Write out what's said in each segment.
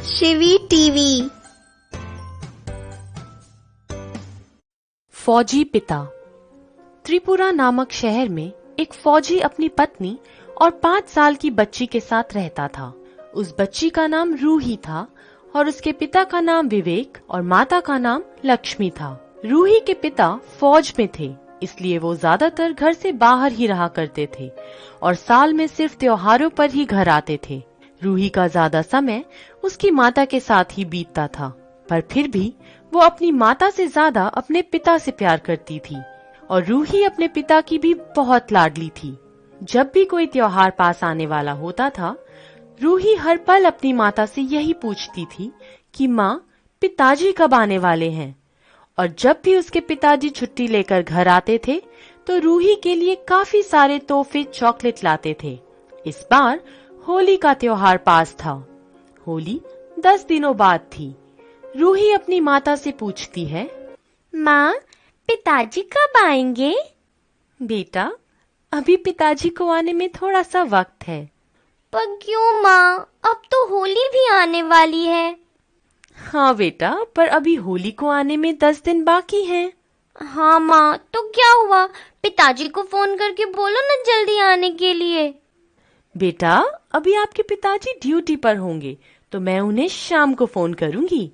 Shivi TV. फौजी पिता। त्रिपुरा नामक शहर में एक फौजी अपनी पत्नी और 5 साल की बच्ची के साथ रहता था। उस बच्ची का नाम रूही था और उसके पिता का नाम विवेक और माता का नाम लक्ष्मी था। रूही के पिता फौज में थे, इसलिए वो ज्यादातर घर से बाहर ही रहा करते थे और साल में सिर्फ त्योहारों पर ही घर आते थे। रूही का ज्यादा समय उसकी माता के साथ ही बीतता था, पर फिर भी वो अपनी माता से ज्यादा अपने पिता से प्यार करती थी और रूही अपने पिता की भी बहुत लाडली थी। जब भी कोई त्योहार पास आने वाला होता था, रूही हर पल अपनी माता से यही पूछती थी कि माँ, पिताजी कब आने वाले हैं। और जब भी उसके पिताजी छुट्टी लेकर घर आते थे तो रूही के लिए काफी सारे तोहफे चॉकलेट लाते थे। इस बार होली का त्योहार पास था। होली 10 दिनों बाद थी। रूही अपनी माता से पूछती है, माँ, पिताजी कब आएंगे? बेटा, अभी पिताजी को आने में थोड़ा सा वक्त है। पर क्यों माँ, अब तो होली भी आने वाली है। हाँ बेटा, पर अभी होली को आने में 10 दिन बाकी हैं। हाँ माँ, तो क्या हुआ? पिताजी को फोन करके बोलो ना जल्दी आने के लिए। बेटा, अभी आपके पिताजी ड्यूटी पर होंगे तो मैं उन्हें शाम को फोन करूंगी।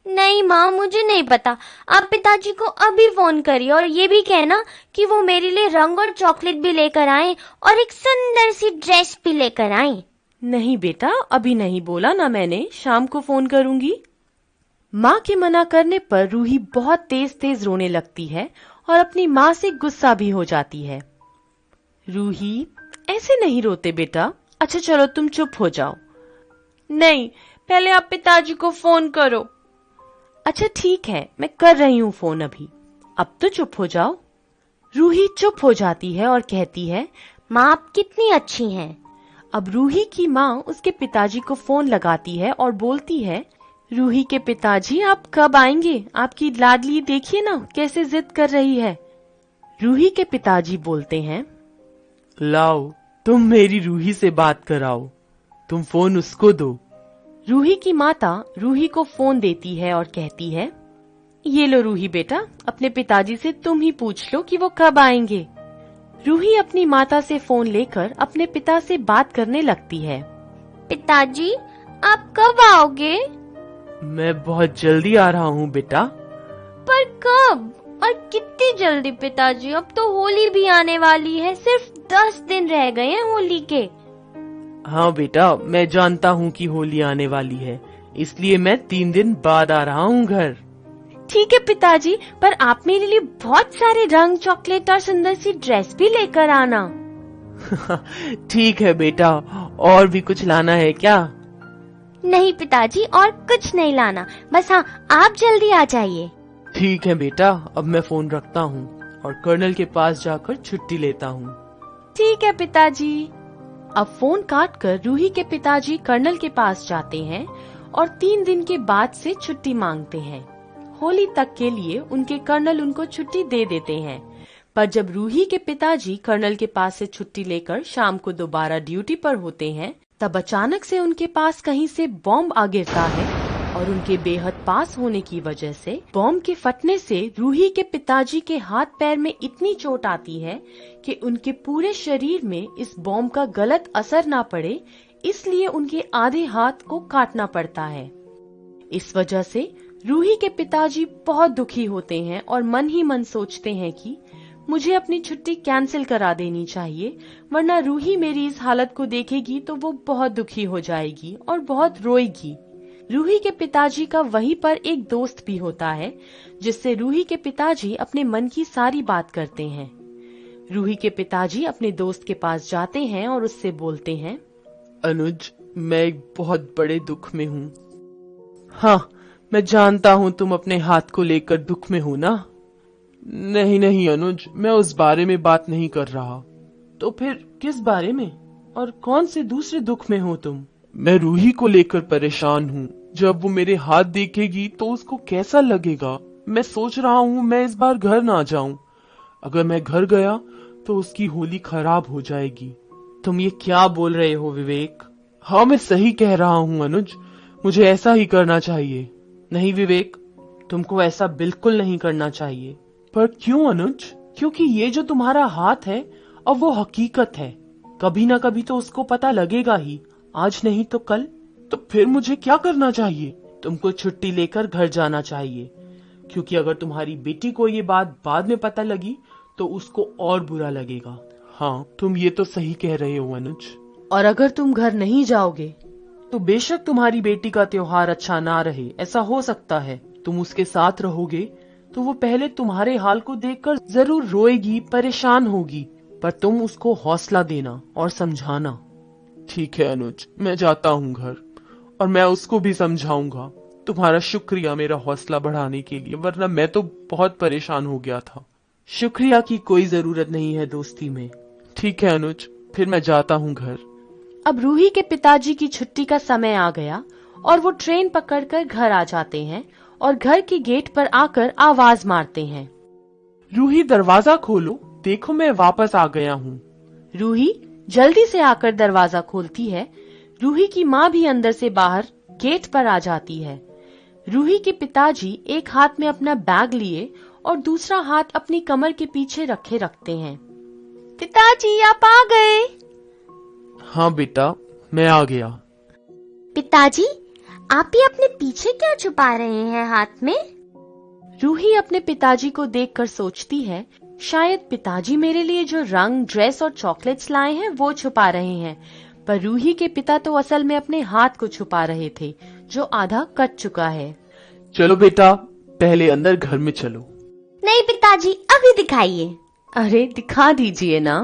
नहीं माँ, मुझे नहीं पता। आप पिताजी को अभी फोन करिए और ये भी कहना कि वो मेरे लिए रंग और चॉकलेट भी लेकर आए और एक सुंदर सी ड्रेस भी लेकर आए। नहीं बेटा, अभी नहीं बोला ना मैंने, शाम को फोन करूंगी। माँ के मना करने पर रूही बहुत तेज तेज रोने लगती है और अपनी माँ से गुस्सा भी हो जाती है। रूही, ऐसे नहीं रोते बेटा। अच्छा चलो तुम चुप हो जाओ। नहीं, पहले आप पिताजी को फोन करो। अच्छा ठीक है, मैं कर रही हूँ फोन अभी। अब तो चुप हो जाओ। रूही चुप हो जाती है और कहती है, माँ आप कितनी अच्छी हैं। अब रूही की माँ उसके पिताजी को फोन लगाती है और बोलती है, रूही के पिताजी आप कब आएंगे? आपकी लाडली देखिए ना कैसे जिद कर रही है। रूही के पिताजी बोलते हैं, लाओ, तुम मेरी रूही से बात कराओ, तुम फोन उसको दो। रूही की माता रूही को फोन देती है और कहती है, ये लो रूही बेटा, अपने पिताजी से तुम ही पूछ लो कि वो कब आएंगे। रूही अपनी माता से फोन लेकर अपने पिता से बात करने लगती है। पिताजी, आप कब आओगे? मैं बहुत जल्दी आ रहा हूँ बेटा। पर कब और कितनी जल्दी पिताजी? अब तो होली भी आने वाली है, सिर्फ 10 दिन रह गए हैं होली के। हाँ बेटा, मैं जानता हूँ कि होली आने वाली है, इसलिए मैं 3 दिन बाद आ रहा हूँ घर। ठीक है पिताजी, पर आप मेरे लिए बहुत सारे रंग, चॉकलेट और सुंदर सी ड्रेस भी लेकर आना। ठीक है बेटा, और भी कुछ लाना है क्या? नहीं पिताजी, और कुछ नहीं लाना, बस हाँ आप जल्दी आ जाइए। ठीक है बेटा, अब मैं फोन रखता हूँ और कर्नल के पास जाकर छुट्टी लेता हूँ। ठीक है पिताजी। अब फोन काटकर रूही के पिताजी कर्नल के पास जाते हैं और 3 दिन के बाद से छुट्टी मांगते हैं। होली तक के लिए उनके कर्नल उनको छुट्टी दे देते हैं, पर जब रूही के पिताजी कर्नल के पास से छुट्टी लेकर शाम को दोबारा ड्यूटी पर होते हैं, तब अचानक से उनके पास कहीं से बॉम्ब आ गिरता है और उनके बेहद पास होने की वजह से बॉम्ब के फटने से रूही के पिताजी के हाथ पैर में इतनी चोट आती है कि उनके पूरे शरीर में इस बॉम्ब का गलत असर ना पड़े, इसलिए उनके आधे हाथ को काटना पड़ता है। इस वजह से रूही के पिताजी बहुत दुखी होते हैं और मन ही मन सोचते हैं कि मुझे अपनी छुट्टी कैंसिल करा देनी चाहिए, वरना रूही मेरी इस हालत को देखेगी तो वो बहुत दुखी हो जाएगी और बहुत रोएगी। रूही के पिताजी का वहीं पर एक दोस्त भी होता है, जिससे रूही के पिताजी अपने मन की सारी बात करते हैं। रूही के पिताजी अपने दोस्त के पास जाते हैं और उससे बोलते हैं, अनुज, मैं एक बहुत बड़े दुख में हूँ। हाँ, मैं जानता हूँ तुम अपने हाथ को लेकर दुख में हो ना। नहीं नहीं अनुज, मैं उस बारे में बात नहीं कर रहा। तो फिर किस बारे में और कौन से दूसरे दुख में हो तुम? मैं रूही को लेकर परेशान हूँ। जब वो मेरे हाथ देखेगी तो उसको कैसा लगेगा? मैं सोच रहा हूँ मैं इस बार घर ना जाऊं। अगर मैं घर गया तो उसकी होली खराब हो जाएगी। तुम ये क्या बोल रहे हो विवेक? हाँ, मैं सही कह रहा हूँ अनुज। मुझे ऐसा ही करना चाहिए। नहीं विवेक, तुमको ऐसा बिल्कुल नहीं करना चाहिए। पर क्यों अनुज? क्योंकि ये जो तुम्हारा हाथ है अब वो हकीकत है। कभी ना कभी तो उसको पता लगेगा ही, आज नहीं तो कल। तो फिर मुझे क्या करना चाहिए? तुमको छुट्टी लेकर घर जाना चाहिए, क्योंकि अगर तुम्हारी बेटी को ये बात बाद में पता लगी तो उसको और बुरा लगेगा। हाँ, तुम ये तो सही कह रहे हो अनुज। और अगर तुम घर नहीं जाओगे तो बेशक तुम्हारी बेटी का त्योहार अच्छा ना रहे, ऐसा हो सकता है। तुम उसके साथ रहोगे तो वो पहले तुम्हारे हाल को देखकर जरूर रोएगी, परेशान होगी, पर तुम उसको हौसला देना और समझाना। ठीक है अनुज, मैं जाता हूँ घर, और मैं उसको भी समझाऊंगा। तुम्हारा शुक्रिया मेरा हौसला बढ़ाने के लिए, वरना मैं तो बहुत परेशान हो गया था। शुक्रिया की कोई जरूरत नहीं है दोस्ती में। ठीक है अनुज, फिर मैं जाता हूँ घर। अब रूही के पिताजी की छुट्टी का समय आ गया और वो ट्रेन पकड़कर घर आ जाते हैं और घर के गेट पर आकर आवाज मारते हैं। रूही, दरवाजा खोलो, देखो मैं वापस आ गया हूँ। रूही जल्दी से आकर दरवाजा खोलती है। रूही की माँ भी अंदर से बाहर गेट पर आ जाती है। रूही के पिताजी एक हाथ में अपना बैग लिए और दूसरा हाथ अपनी कमर के पीछे रखे रखते हैं। पिताजी आप आ गए? हाँ बेटा, मैं आ गया। पिताजी आप ही अपने पीछे क्या छुपा रहे हैं हाथ में? रूही अपने पिताजी को देखकर सोचती है, शायद पिताजी मेरे लिए जो रंग, ड्रेस और चॉकलेट्स लाए हैं वो छुपा रहे हैं। पर रूही के पिता तो असल में अपने हाथ को छुपा रहे थे, जो आधा कट चुका है। चलो बेटा, पहले अंदर घर में चलो। नहीं पिताजी, अभी दिखाइए। अरे दिखा दीजिए ना।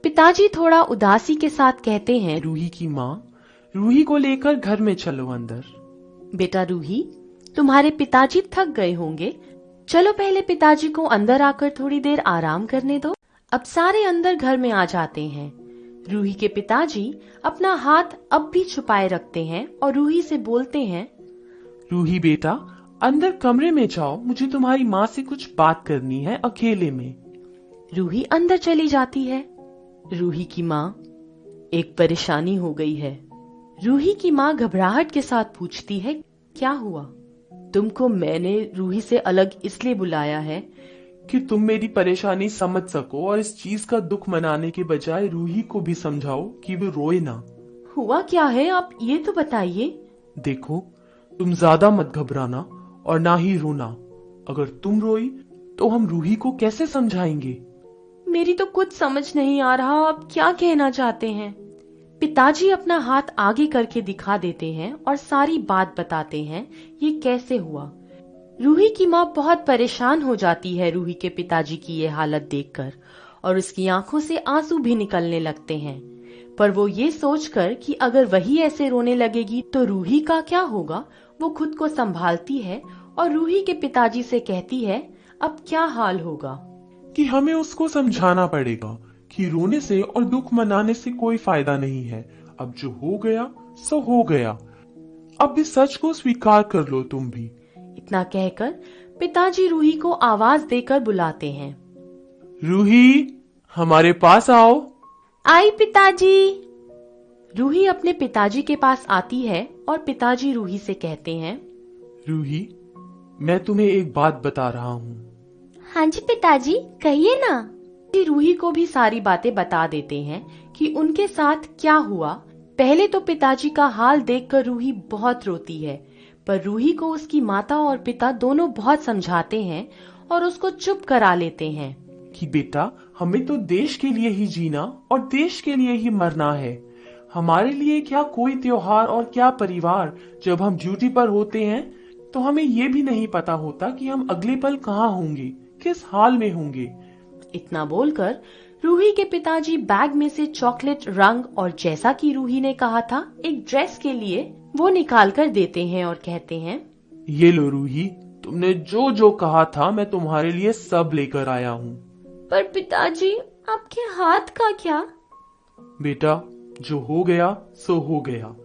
पिताजी थोड़ा उदासी के साथ कहते हैं, रूही की माँ, रूही को लेकर घर में चलो अंदर। बेटा रूही, तुम्हारे पिताजी थक गए होंगे, चलो पहले पिताजी को अंदर आकर थोड़ी देर आराम करने दो। अब सारे अंदर घर में आ जाते हैं। रूही के पिताजी अपना हाथ अब भी छुपाए रखते हैं और रूही से बोलते हैं, रूही बेटा, अंदर कमरे में जाओ, मुझे तुम्हारी माँ से कुछ बात करनी है अकेले में। रूही अंदर चली जाती है। रूही की माँ, एक परेशानी हो गई है। रूही की माँ घबराहट के साथ पूछती है, क्या हुआ? तुमको मैंने रूही से अलग इसलिए बुलाया है कि तुम मेरी परेशानी समझ सको और इस चीज का दुख मनाने के बजाय रूही को भी समझाओ कि वो रोए ना। हुआ क्या है, आप ये तो बताइए। देखो, तुम ज्यादा मत घबराना और ना ही रोना। अगर तुम रोई तो हम रूही को कैसे समझाएंगे? मेरी तो कुछ समझ नहीं आ रहा, आप क्या कहना चाहते हैं? पिताजी अपना हाथ आगे करके दिखा देते हैं और सारी बात बताते हैं ये कैसे हुआ। रूही की माँ बहुत परेशान हो जाती है रूही के पिताजी की ये हालत देखकर, और उसकी आंखों से आंसू भी निकलने लगते हैं। पर वो ये सोचकर कि अगर वही ऐसे रोने लगेगी तो रूही का क्या होगा, वो खुद को संभालती है और रूही के पिताजी से कहती है, अब क्या हाल होगा? कि हमें उसको समझाना पड़ेगा कि रोने से और दुख मनाने से कोई फायदा नहीं है। अब जो हो गया सो हो गया। अब इस सच को स्वीकार कर लो तुम भी। इतना कहकर पिताजी रूही को आवाज देकर बुलाते हैं, रूही, हमारे पास आओ। आई पिताजी। रूही अपने पिताजी के पास आती है और पिताजी रूही से कहते हैं, रूही, मैं तुम्हें एक बात बता रहा हूँ। हाँ जी पिताजी, कहिए ना। रूही को भी सारी बातें बता देते हैं कि उनके साथ क्या हुआ। पहले तो पिताजी का हाल देखकर रूही बहुत रोती है, पर रूही को उसकी माता और पिता दोनों बहुत समझाते हैं और उसको चुप करा लेते हैं कि बेटा, हमें तो देश के लिए ही जीना और देश के लिए ही मरना है। हमारे लिए क्या कोई त्योहार और क्या परिवार। जब हम ड्यूटी पर होते हैं तो हमें ये भी नहीं पता होता कि हम अगले पल कहाँ होंगे, किस हाल में होंगे। इतना बोलकर रूही के पिताजी बैग में से चॉकलेट रंग और जैसा कि रूही ने कहा था एक ड्रेस के लिए वो निकाल कर देते हैं और कहते हैं, ये लो रूही, तुमने जो जो कहा था मैं तुम्हारे लिए सब लेकर आया हूँ। पर पिताजी, आपके हाथ का क्या? बेटा, जो हो गया सो हो गया।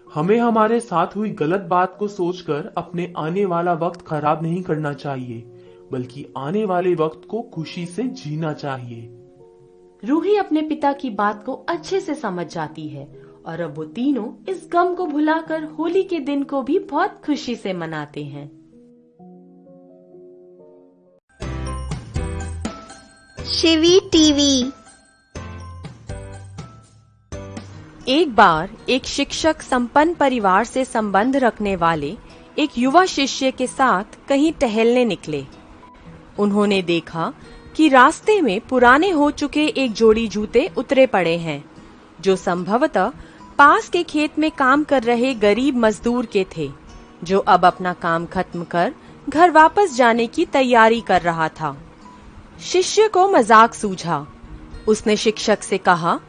हमें हमारे साथ हुई गलत बात को सोचकर अपने आने वाला वक्त खराब नहीं करना चाहिए, बल्कि आने वाले वक्त को खुशी से जीना चाहिए। रूही अपने पिता की बात को अच्छे से समझ जाती है और अब वो तीनों इस गम को भुलाकर होली के दिन को भी बहुत खुशी से मनाते हैं। शिवी टीवी। एक बार एक शिक्षक संपन्न परिवार से संबंध रखने वाले एक युवा शिष्य के साथ कहीं टहलने निकले। उन्होंने देखा कि रास्ते में पुराने हो चुके एक जोड़ी जूते उतरे पड़े हैं, जो संभवतः पास के खेत में काम कर रहे गरीब मजदूर के थे, जो अब अपना काम खत्म कर घर वापस जाने की तैयारी कर रहा था। शिष्य को मजाक सूझा। उसने शिक्षक से कहा,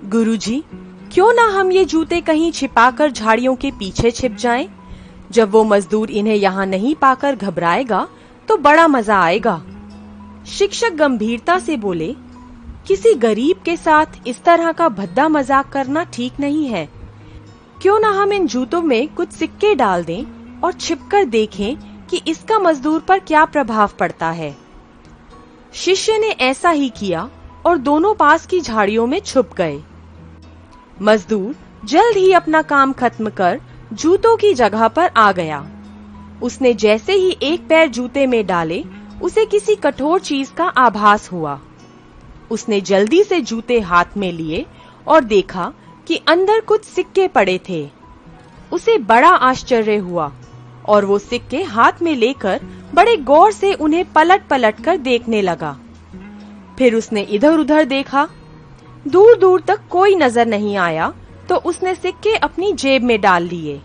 गुरुजी, क्यों ना हम ये जूते कहीं छिपाकर झाड़ियों के पीछे छिप जाएं? जब वो मजदूर इन्हें यहाँ नहीं पाकर घबराएगा तो बड़ा मजा आएगा। शिक्षक गंभीरता से बोले, किसी गरीब के साथ इस तरह का भद्दा मजाक करना ठीक नहीं है। क्यों ना हम इन जूतों में कुछ सिक्के डाल दें और छिपकर देखें कि इसका मजदूर पर क्या प्रभाव पड़ता है। शिष्य ने ऐसा ही किया और दोनों पास की झाड़ियों में छुप गए। मजदूर जल्द ही अपना काम खत्म कर जूतों की जगह पर आ गया। उसने जैसे ही एक पैर जूते में डाले, उसे किसी कठोर चीज का आभास हुआ। उसने जल्दी से जूते हाथ में लिए और देखा कि अंदर कुछ सिक्के पड़े थे। उसे बड़ा आश्चर्य हुआ और वो सिक्के हाथ में लेकर बड़े गौर से उन्हें पलट पलट कर देखने लगा। फिर उसने इधर उधर देखा। दूर दूर तक कोई नजर नहीं आया तो उसने सिक्के अपनी जेब में डाल लिए।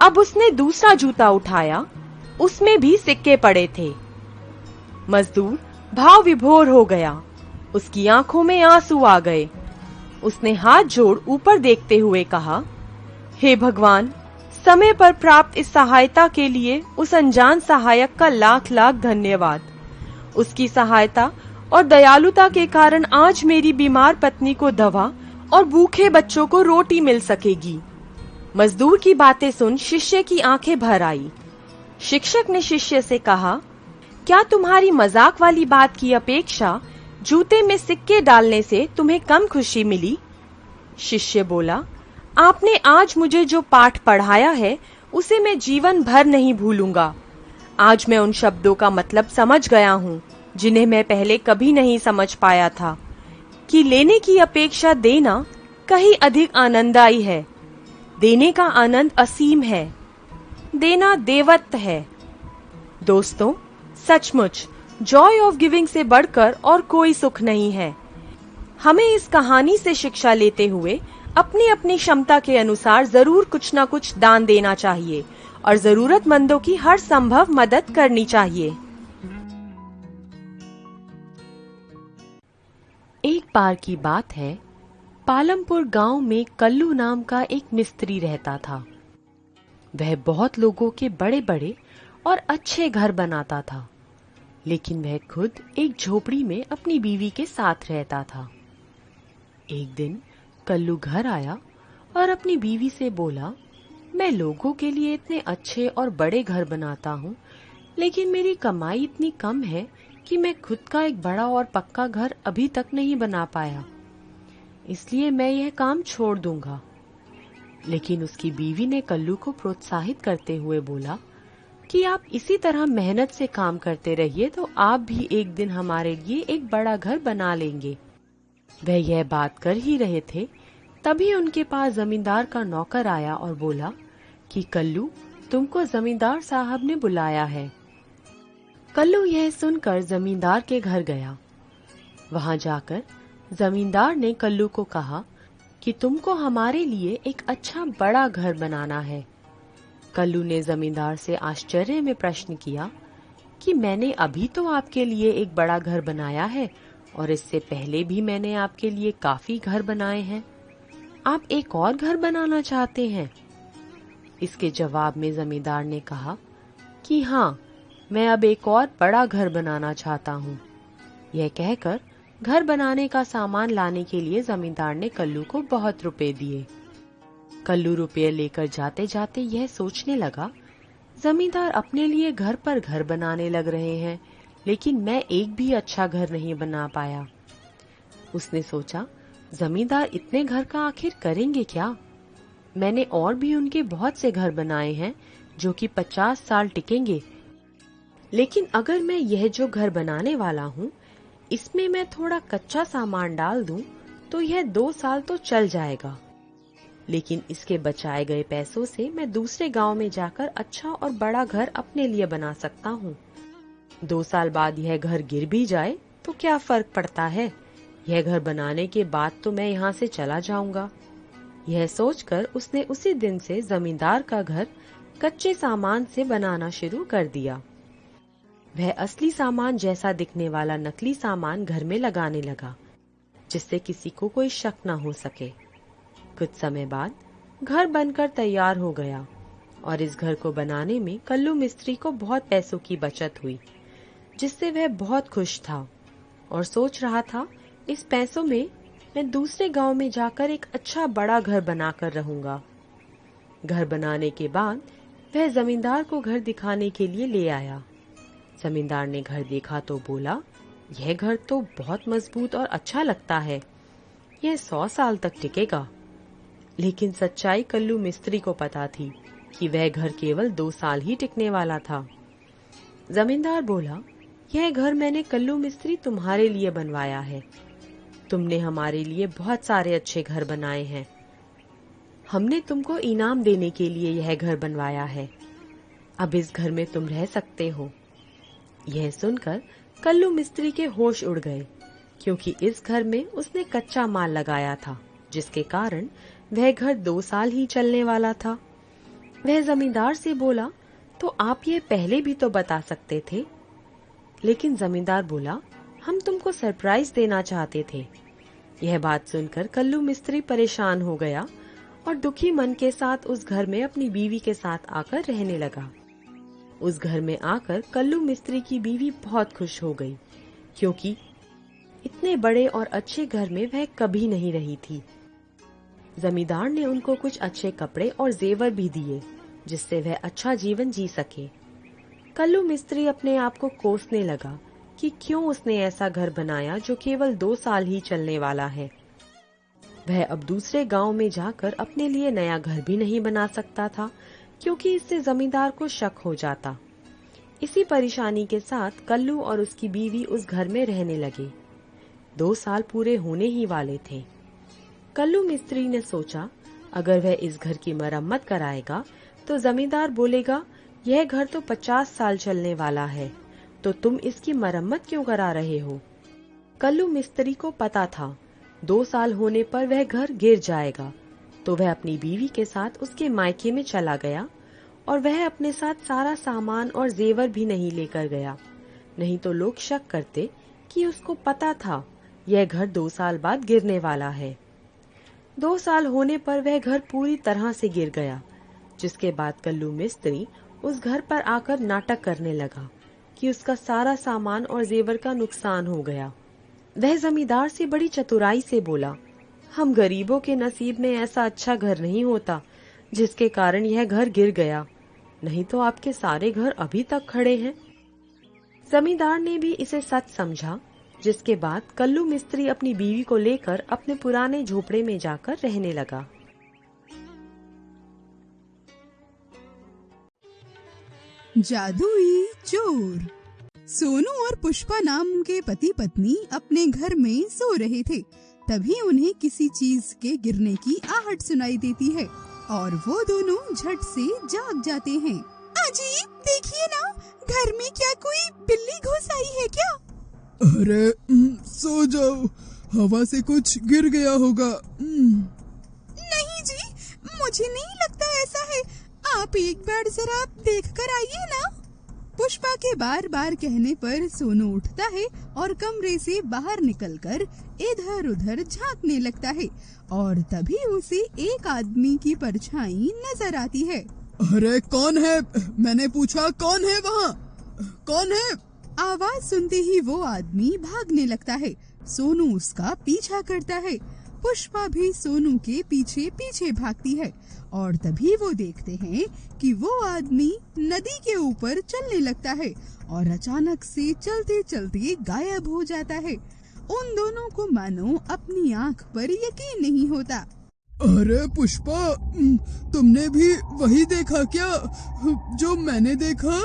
अब उसने दूसरा जूता उठाया, उसमें भी सिक्के पड़े थे। मजदूर भाव विभोर हो गया। उसकी आंखों में आंसू आ गए। उसने हाथ जोड़ ऊपर देखते हुए कहा, हे भगवान, समय पर प्राप्त इस सहायता के लिए उस अनजान सहायक का लाख लाख धन्यवाद। उसकी सहायता और दयालुता के कारण आज मेरी बीमार पत्नी को दवा और भूखे बच्चों को रोटी मिल सकेगी। मजदूर की बातें सुन शिष्य की आंखें भर आई। शिक्षक ने शिष्य से कहा, क्या तुम्हारी मजाक वाली बात की अपेक्षा जूते में सिक्के डालने से तुम्हें कम खुशी मिली? शिष्य बोला, आपने आज मुझे जो पाठ पढ़ाया है उसे मैं जीवन भर नहीं भूलूंगा। आज मैं उन शब्दों का मतलब समझ गया हूँ जिन्हें मैं पहले कभी नहीं समझ पाया था, कि लेने की अपेक्षा देना कहीं अधिक आनंददायी है। देने का आनंद असीम है। देना देवत्व है। दोस्तों, सचमुच जॉय ऑफ गिविंग से बढ़कर और कोई सुख नहीं है। हमें इस कहानी से शिक्षा लेते हुए अपनी अपनी क्षमता के अनुसार जरूर कुछ न कुछ दान देना चाहिए और जरूरतमंदों की हर संभव मदद करनी चाहिए। एक बार की बात है, पालमपुर गांव में कल्लू नाम का एक मिस्त्री रहता था। वह बहुत लोगों के बड़े बड़े और अच्छे घर बनाता था, लेकिन वह खुद एक झोपड़ी में अपनी बीवी के साथ रहता था। एक दिन कल्लू घर आया और अपनी बीवी से बोला, मैं लोगों के लिए इतने अच्छे और बड़े घर बनाता हूँ, लेकिन मेरी कमाई इतनी कम है कि मैं खुद का एक बड़ा और पक्का घर अभी तक नहीं बना पाया, इसलिए मैं यह काम छोड़ दूंगा। लेकिन उसकी बीवी ने कल्लू को प्रोत्साहित करते हुए बोला कि आप इसी तरह मेहनत से काम करते रहिए तो आप भी एक दिन हमारे लिए एक बड़ा घर बना लेंगे। वह यह बात कर ही रहे थे, तभी उनके पास जमींदार का नौकर आया और बोला कि कल्लू, तुमको जमींदार साहब ने बुलाया है। कल्लू यह सुनकर जमींदार के घर गया। वहां जाकर जमींदार ने कल्लू को कहा कि तुमको हमारे लिए एक अच्छा बड़ा घर बनाना है। कल्लू ने जमींदार से आश्चर्य में प्रश्न किया कि मैंने अभी तो आपके लिए एक बड़ा घर बनाया है और इससे पहले भी मैंने आपके लिए काफी घर बनाए हैं। आप एक और घर बनाना चाहते हैं? इसके जवाब में जमींदार ने कहा कि हाँ, मैं अब एक और बड़ा घर बनाना चाहता हूँ। यह कहकर घर बनाने का सामान लाने के लिए जमींदार ने कल्लू को बहुत रुपए दिए। कल्लू रुपये लेकर जाते जाते यह सोचने लगा, जमींदार अपने लिए घर पर घर बनाने लग रहे हैं, लेकिन मैं एक भी अच्छा घर नहीं बना पाया। उसने सोचा, जमींदार इतने घर का आखिर करेंगे क्या? मैंने और भी उनके बहुत से घर बनाए हैं जो कि 50 साल टिकेंगे, लेकिन अगर मैं यह जो घर बनाने वाला हूँ इसमें मैं थोड़ा कच्चा सामान डाल दूं तो यह 2 साल तो चल जाएगा, लेकिन इसके बचाए गए पैसों से मैं दूसरे गांव में जाकर अच्छा और बड़ा घर अपने लिए बना सकता हूँ। 2 साल बाद यह घर गिर भी जाए तो क्या फर्क पड़ता है, यह घर बनाने के बाद तो मैं यहाँ से चला जाऊंगा। यह सोचकर उसने उसी दिन से जमींदार का घर कच्चे सामान से बनाना शुरू कर दिया। वह असली सामान जैसा दिखने वाला नकली सामान घर में लगाने लगा, जिससे किसी को कोई शक न हो सके। कुछ समय बाद घर बनकर तैयार हो गया और इस घर को बनाने में कल्लू मिस्त्री को बहुत पैसों की बचत हुई, जिससे वह बहुत खुश था और सोच रहा था इस पैसों में मैं दूसरे गांव में जाकर एक अच्छा बड़ा घर बनाकर रहूंगा। घर बनाने के बाद वह जमींदार को घर दिखाने के लिए ले आया। जमींदार ने घर देखा तो बोला, यह घर तो बहुत मजबूत और अच्छा लगता है, यह 100 साल तक टिकेगा। लेकिन सच्चाई कल्लू मिस्त्री को पता थी कि वह घर केवल 2 साल ही टिकने वाला था। जमींदार बोला, यह घर मैंने कल्लू मिस्त्री तुम्हारे लिए बनवाया है। तुमने हमारे लिए बहुत सारे अच्छे घर बनाए हैं, हमने तुमको इनाम देने के लिए यह घर बनवाया है। अब इस घर में तुम रह सकते हो। यह सुनकर कल्लू मिस्त्री के होश उड़ गए, क्योंकि इस घर में उसने कच्चा माल लगाया था, जिसके कारण वह घर 2 साल ही चलने वाला था। वह जमींदार से बोला, तो आप ये पहले भी तो बता सकते थे। लेकिन जमींदार बोला, हम तुमको सरप्राइज देना चाहते थे। यह बात सुनकर कल्लू मिस्त्री परेशान हो गया और दुखी मन के साथ उस घर में अपनी बीवी के साथ आकर रहने लगा। उस घर में आकर कल्लू मिस्त्री की बीवी बहुत खुश हो गई, क्योंकि इतने बड़े और अच्छे घर में वह कभी नहीं रही थी। जमींदार ने उनको कुछ अच्छे कपड़े और जेवर भी दिए, जिससे वह अच्छा जीवन जी सके। कल्लू मिस्त्री अपने आप को कोसने लगा कि क्यों उसने ऐसा घर बनाया जो केवल 2 साल ही चलने वाला है। वह अब दूसरे गांव में जाकर अपने लिए नया घर भी नहीं बना सकता था, क्योंकि इससे जमींदार को शक हो जाता। इसी परेशानी के साथ कल्लू और उसकी बीवी उस घर में रहने लगे। 2 साल पूरे होने ही वाले थे। कल्लू मिस्त्री ने सोचा, अगर वह इस घर की मरम्मत कराएगा तो जमींदार बोलेगा, यह घर तो 50 साल चलने वाला है, तो तुम इसकी मरम्मत क्यों करा रहे हो। कल्लू मिस्त्री को पता था 2 साल होने पर वह घर गिर जाएगा, तो वह अपनी बीवी के साथ उसके मायके में चला गया और वह अपने साथ सारा सामान और जेवर भी नहीं लेकर गया, नहीं तो लोग शक करते कि उसको पता था यह घर 2 साल बाद गिरने वाला है। 2 साल होने पर वह घर पूरी तरह से गिर गया, जिसके बाद कल्लू मिस्त्री उस घर पर आकर नाटक करने लगा कि उसका सारा सामान और जेवर का नुकसान हो गया। वह जमींदार से बड़ी चतुराई से बोला, हम गरीबों के नसीब में ऐसा अच्छा घर नहीं होता जिसके कारण यह घर गिर गया, नहीं तो आपके सारे घर अभी तक खड़े हैं। जमींदार ने भी इसे सच समझा, जिसके बाद कल्लू मिस्त्री अपनी बीवी को लेकर अपने पुराने झोपड़े में जाकर रहने लगा। जादुई चोर। सोनू और पुष्पा नाम के पति पत्नी अपने घर में सो रहे थे। तभी उन्हें किसी चीज के गिरने की आहट सुनाई देती है और वो दोनों झट से जाग जाते हैं। अजी देखिए ना, घर में क्या कोई बिल्ली घुस आई है क्या? अरे सो जाओ, हवा से कुछ गिर गया होगा। नहीं जी, मुझे नहीं लगता ऐसा है, आप एक बार जरा देख कर आइए ना। पुष्पा के बार बार कहने पर सोनू उठता है और कमरे से बाहर निकलकर इधर उधर झांकने लगता है और तभी उसे एक आदमी की परछाई नजर आती है। अरे कौन है? मैंने पूछा कौन है वहाँ? कौन है? आवाज सुनते ही वो आदमी भागने लगता है। सोनू उसका पीछा करता है। पुष्पा भी सोनू के पीछे पीछे भागती है और तभी वो देखते हैं कि वो आदमी नदी के ऊपर चलने लगता है और अचानक से चलते चलते गायब हो जाता है। उन दोनों को मानो अपनी आँख पर यकीन नहीं होता। अरे पुष्पा, तुमने भी वही देखा क्या जो मैंने देखा?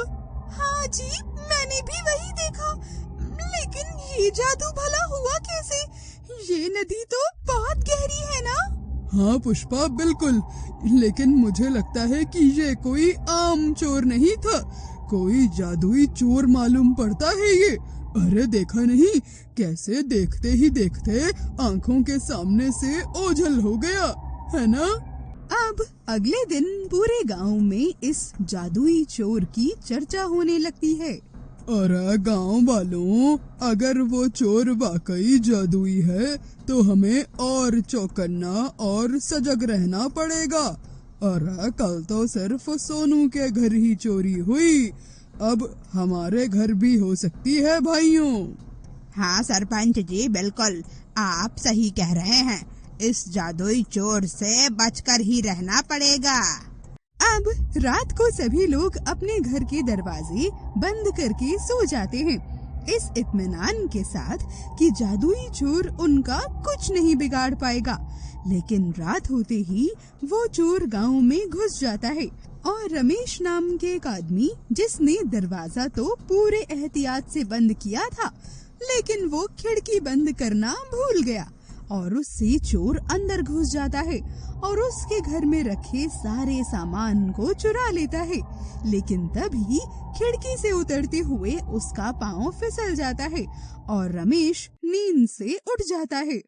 हाँ जी, मैंने भी वही देखा, लेकिन ये जादू भला हुआ कैसे? ये नदी तो बहुत गहरी है ना? हाँ पुष्पा, बिल्कुल, लेकिन मुझे लगता है कि ये कोई आम चोर नहीं था, कोई जादुई चोर मालूम पड़ता है ये। अरे देखा नहीं, कैसे देखते ही देखते आंखों के सामने से ओझल हो गया, है ना? अब अगले दिन पूरे गांव में इस जादुई चोर की चर्चा होने लगती है। अरे गांव वालों, अगर वो चोर वाकई जादुई है तो हमें और चौकन्ना और सजग रहना पड़ेगा। अरे कल तो सिर्फ सोनू के घर ही चोरी हुई, अब हमारे घर भी हो सकती है भाइयों। हाँ सरपंच जी, बिल्कुल आप सही कह रहे हैं, इस जादुई चोर से बचकर ही रहना पड़ेगा। अब रात को सभी लोग अपने घर के दरवाजे बंद करके सो जाते हैं, इस इत्मीनान के साथ कि जादुई चोर उनका कुछ नहीं बिगाड़ पाएगा। लेकिन रात होते ही वो चोर गांव में घुस जाता है और रमेश नाम के एक आदमी, जिसने दरवाजा तो पूरे एहतियात से बंद किया था, लेकिन वो खिड़की बंद करना भूल गया और उससे चोर अंदर घुस जाता है और उसके घर में रखे सारे सामान को चुरा लेता है। लेकिन तभी खिड़की से उतरते हुए उसका पाँव फिसल जाता है और रमेश नींद से उठ जाता है।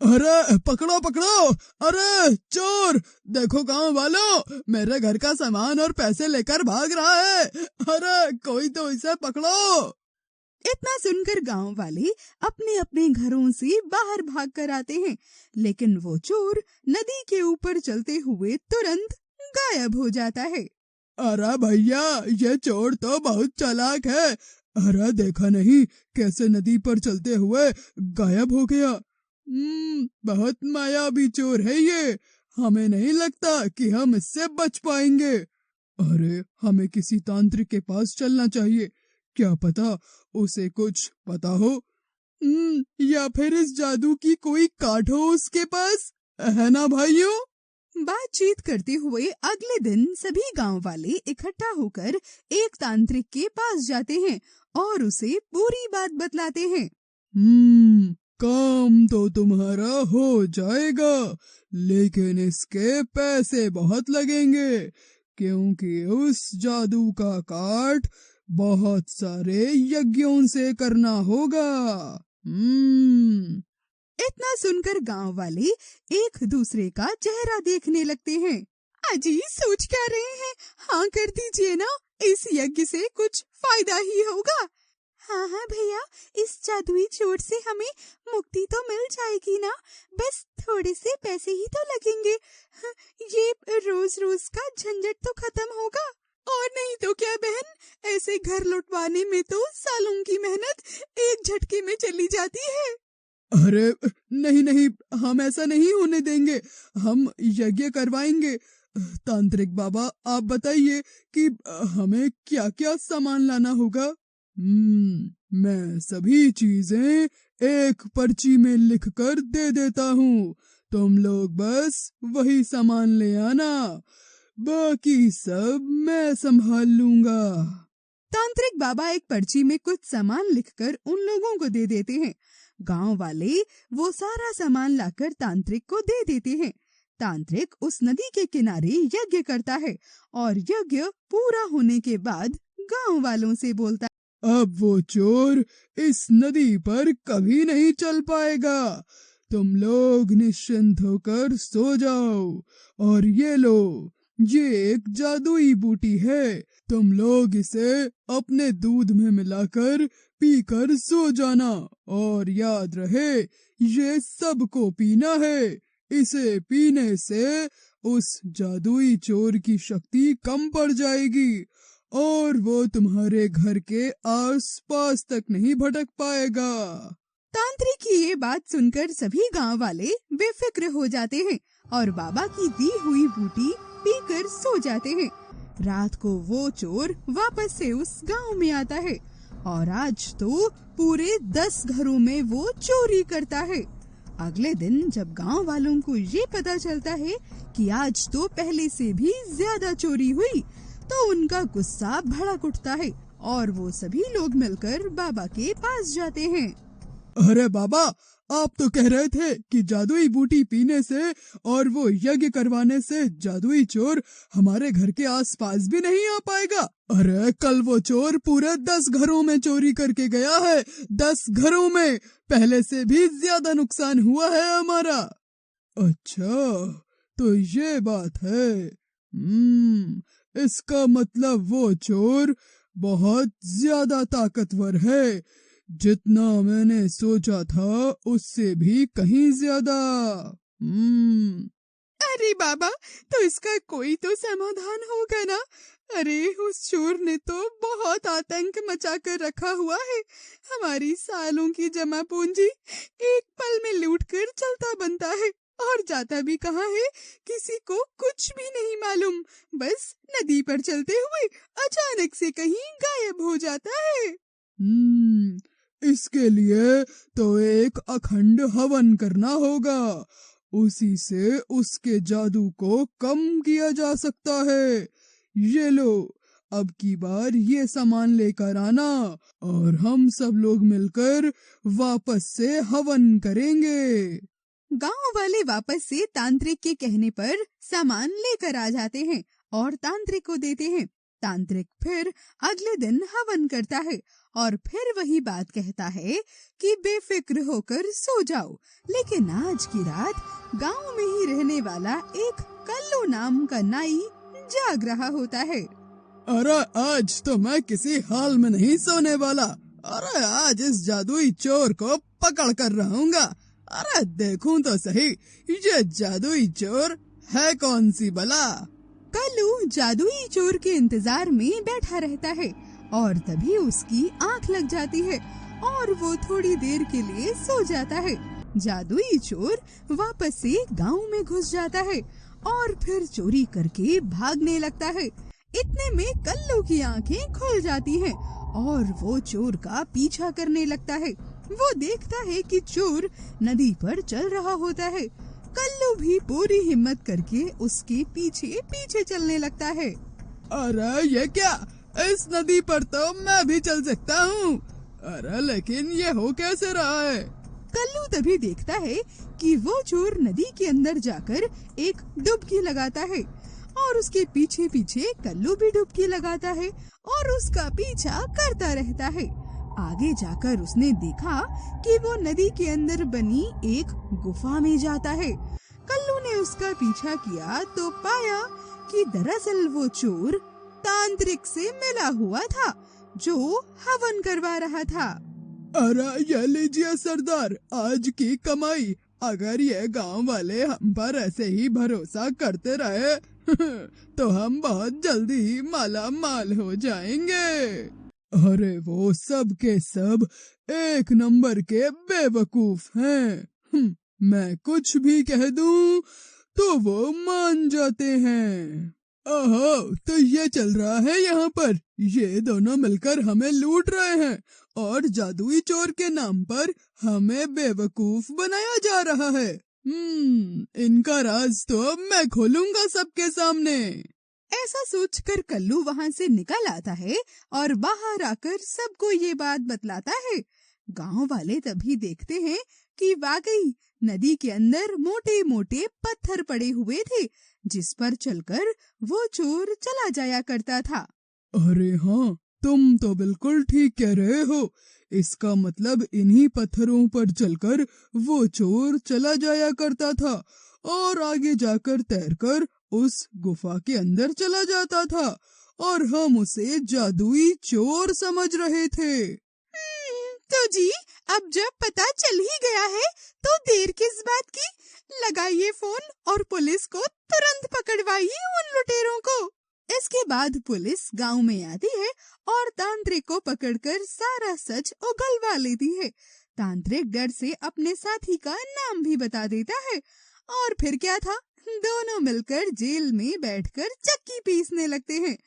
अरे पकड़ो पकड़ो, अरे चोर, देखो गांव वालों, मेरे घर का सामान और पैसे लेकर भाग रहा है, अरे कोई तो इसे पकड़ो। इतना सुनकर गांव वाले अपने अपने घरों से बाहर भाग कर आते हैं, लेकिन वो चोर नदी के ऊपर चलते हुए तुरंत गायब हो जाता है। अरे भैया, ये चोर तो बहुत चालाक है, अरे देखा नहीं कैसे नदी पर चलते हुए गायब हो गया। बहुत मायावी चोर है ये, हमें नहीं लगता कि हम इससे बच पाएंगे। अरे हमें किसी तांत्रिक के पास चलना चाहिए, क्या पता उसे कुछ पता हो, या फिर इस जादू की कोई काट हो उसके पास, है ना भाइयों? बातचीत करते हुए अगले दिन सभी गांव वाले इकट्ठा होकर एक तांत्रिक के पास जाते हैं और उसे पूरी बात बतलाते हैं। काम तो तुम्हारा हो जाएगा, लेकिन इसके पैसे बहुत लगेंगे, क्योंकि उस जादू का काट बहुत सारे यज्ञों से करना होगा। इतना सुनकर गांव वाले एक दूसरे का चेहरा देखने लगते हैं। अजी सोच क्या रहे हैं, हाँ कर दीजिए ना, इस यज्ञ से कुछ फायदा ही होगा। हाँ हाँ भैया, इस जादुई चोट से हमें मुक्ति तो मिल जाएगी ना, बस थोड़े से पैसे ही तो लगेंगे, ये रोज रोज का झंझट तो खत्म होगा। और नहीं तो क्या बहन, ऐसे घर लुटवाने में तो सालों की मेहनत एक झटके में चली जाती है। अरे नहीं नहीं, हम ऐसा नहीं होने देंगे, हम यज्ञ करवाएंगे। तांत्रिक बाबा, आप बताइए कि हमें क्या क्या सामान लाना होगा? मैं सभी चीजें एक पर्ची में लिखकर दे देता हूँ, तुम लोग बस वही सामान ले आना, बाकी सब मैं संभाल लूंगा। तांत्रिक बाबा एक पर्ची में कुछ सामान लिखकर उन लोगों को दे देते हैं। गांव वाले वो सारा सामान लाकर तांत्रिक को दे देते हैं। तांत्रिक उस नदी के किनारे यज्ञ करता है और यज्ञ पूरा होने के बाद गांव वालों से बोलता है, अब वो चोर इस नदी पर कभी नहीं चल पाएगा, तुम लोग निश्चिंत होकर सो जाओ। और ये लो, ये एक जादुई बूटी है, तुम लोग इसे अपने दूध में मिलाकर पीकर सो जाना, और याद रहे ये सबको पीना है, इसे पीने से उस जादुई चोर की शक्ति कम पड़ जाएगी और वो तुम्हारे घर के आसपास तक नहीं भटक पाएगा। तांत्रिक की ये बात सुनकर सभी गांव वाले बेफिक्र हो जाते हैं और बाबा की दी हुई बूटी पीकर सो जाते हैं। रात को वो चोर वापस से उस गांव में आता है और आज तो पूरे 10 घरों में वो चोरी करता है। अगले दिन जब गांव वालों को ये पता चलता है कि आज तो पहले से भी ज्यादा चोरी हुई, तो उनका गुस्सा भड़क उठता है और वो सभी लोग मिलकर बाबा के पास जाते हैं। अरे बाबा, आप तो कह रहे थे कि जादुई बूटी पीने से और वो यज्ञ करवाने से जादुई चोर हमारे घर के आसपास भी नहीं आ पाएगा। अरे कल वो चोर पूरे 10 घरों में चोरी करके गया है। 10 घरों में पहले से भी ज्यादा नुकसान हुआ है हमारा। अच्छा, तो ये बात है। इसका मतलब वो चोर बहुत ज्यादा ताकतवर है। जितना मैंने सोचा था उससे भी कहीं ज्यादा। अरे बाबा, तो इसका कोई तो समाधान होगा ना? अरे उस चोर ने तो बहुत आतंक मचा कर रखा हुआ है। हमारी सालों की जमा पूंजी एक पल में लूट कर चलता बनता है और जाता भी कहाँ है किसी को कुछ भी नहीं मालूम। बस नदी पर चलते हुए अचानक से कहीं गायब हो जाता है। इसके लिए तो एक अखंड हवन करना होगा। उसी से उसके जादू को कम किया जा सकता है। ये लो, अब की बार ये सामान लेकर आना और हम सब लोग मिलकर वापस से हवन करेंगे। गांव वाले वापस से तांत्रिक के कहने पर सामान लेकर आ जाते हैं और तांत्रिक को देते हैं। तांत्रिक फिर अगले दिन हवन करता है और फिर वही बात कहता है कि बेफिक्र होकर सो जाओ। लेकिन आज की रात गांव में ही रहने वाला एक कल्लू नाम का नाई जाग रहा होता है। अरे आज तो मैं किसी हाल में नहीं सोने वाला। अरे आज इस जादुई चोर को पकड़ कर रहूंगा। अरे देखूं तो सही, ये जादुई चोर है कौन सी भला। कल्लू जादुई चोर के इंतजार में बैठा रहता है और तभी उसकी आंख लग जाती है और वो थोड़ी देर के लिए सो जाता है। जादुई चोर वापस से गांव में घुस जाता है और फिर चोरी करके भागने लगता है। इतने में कल्लू की आंखें खुल जाती हैं और वो चोर का पीछा करने लगता है। वो देखता है कि चोर नदी पर चल रहा होता है। कल्लू भी पूरी हिम्मत करके उसके पीछे पीछे चलने लगता है। अरे ये क्या, इस नदी पर तो मैं भी चल सकता हूँ। अरे लेकिन ये हो कैसे रहा है। कल्लू तभी देखता है कि वो चोर नदी के अंदर जाकर एक डुबकी लगाता है और उसके पीछे पीछे कल्लू भी डुबकी लगाता है और उसका पीछा करता रहता है। आगे जाकर उसने देखा कि वो नदी के अंदर बनी एक गुफा में जाता है। कल्लू ने उसका पीछा किया तो पाया कि दरअसल वो चोर तांत्रिक से मिला हुआ था जो हवन करवा रहा था। अरे ये लीजिए सरदार, आज की कमाई। अगर ये गांव वाले हम पर ऐसे ही भरोसा करते रहे तो हम बहुत जल्दी ही माला माल हो जाएंगे। अरे वो सब के सब एक नंबर के बेवकूफ हैं। मैं कुछ भी कह दूं तो वो मान जाते हैं। ओहो, तो ये चल रहा है यहाँ पर। ये दोनों मिलकर हमें लूट रहे हैं और जादुई चोर के नाम पर हमें बेवकूफ बनाया जा रहा है। इनका राज तो मैं खोलूंगा सबके सामने। ऐसा सोचकर कल्लू वहाँ से निकल आता है और बाहर आकर सबको ये बात बतलाता है। गांव वाले तभी देखते हैं कि वाकई नदी के अंदर मोटे मोटे पत्थर पड़े हुए थे जिस पर चलकर वो चोर चला जाया करता था। अरे हाँ, तुम तो बिल्कुल ठीक कह रहे हो। इसका मतलब इन्हीं पत्थरों पर चलकर वो चोर चला जाया करता था और आगे जाकर तैरकर उस गुफा के अंदर चला जाता था और हम उसे जादुई चोर समझ रहे थे। तो जी, अब जब पता चल ही गया है तो देर किस बात की। लगाइए फोन और पुलिस को तुरंत पकड़वाइए उन लुटेरों को। इसके बाद पुलिस गांव में आती है और तांत्रिक को पकड़कर सारा सच उगलवा लेती है। तांत्रिक डर से अपने साथी का नाम भी बता देता है और फिर क्या था, दोनों मिलकर जेल में बैठकर चक्की पीसने लगते हैं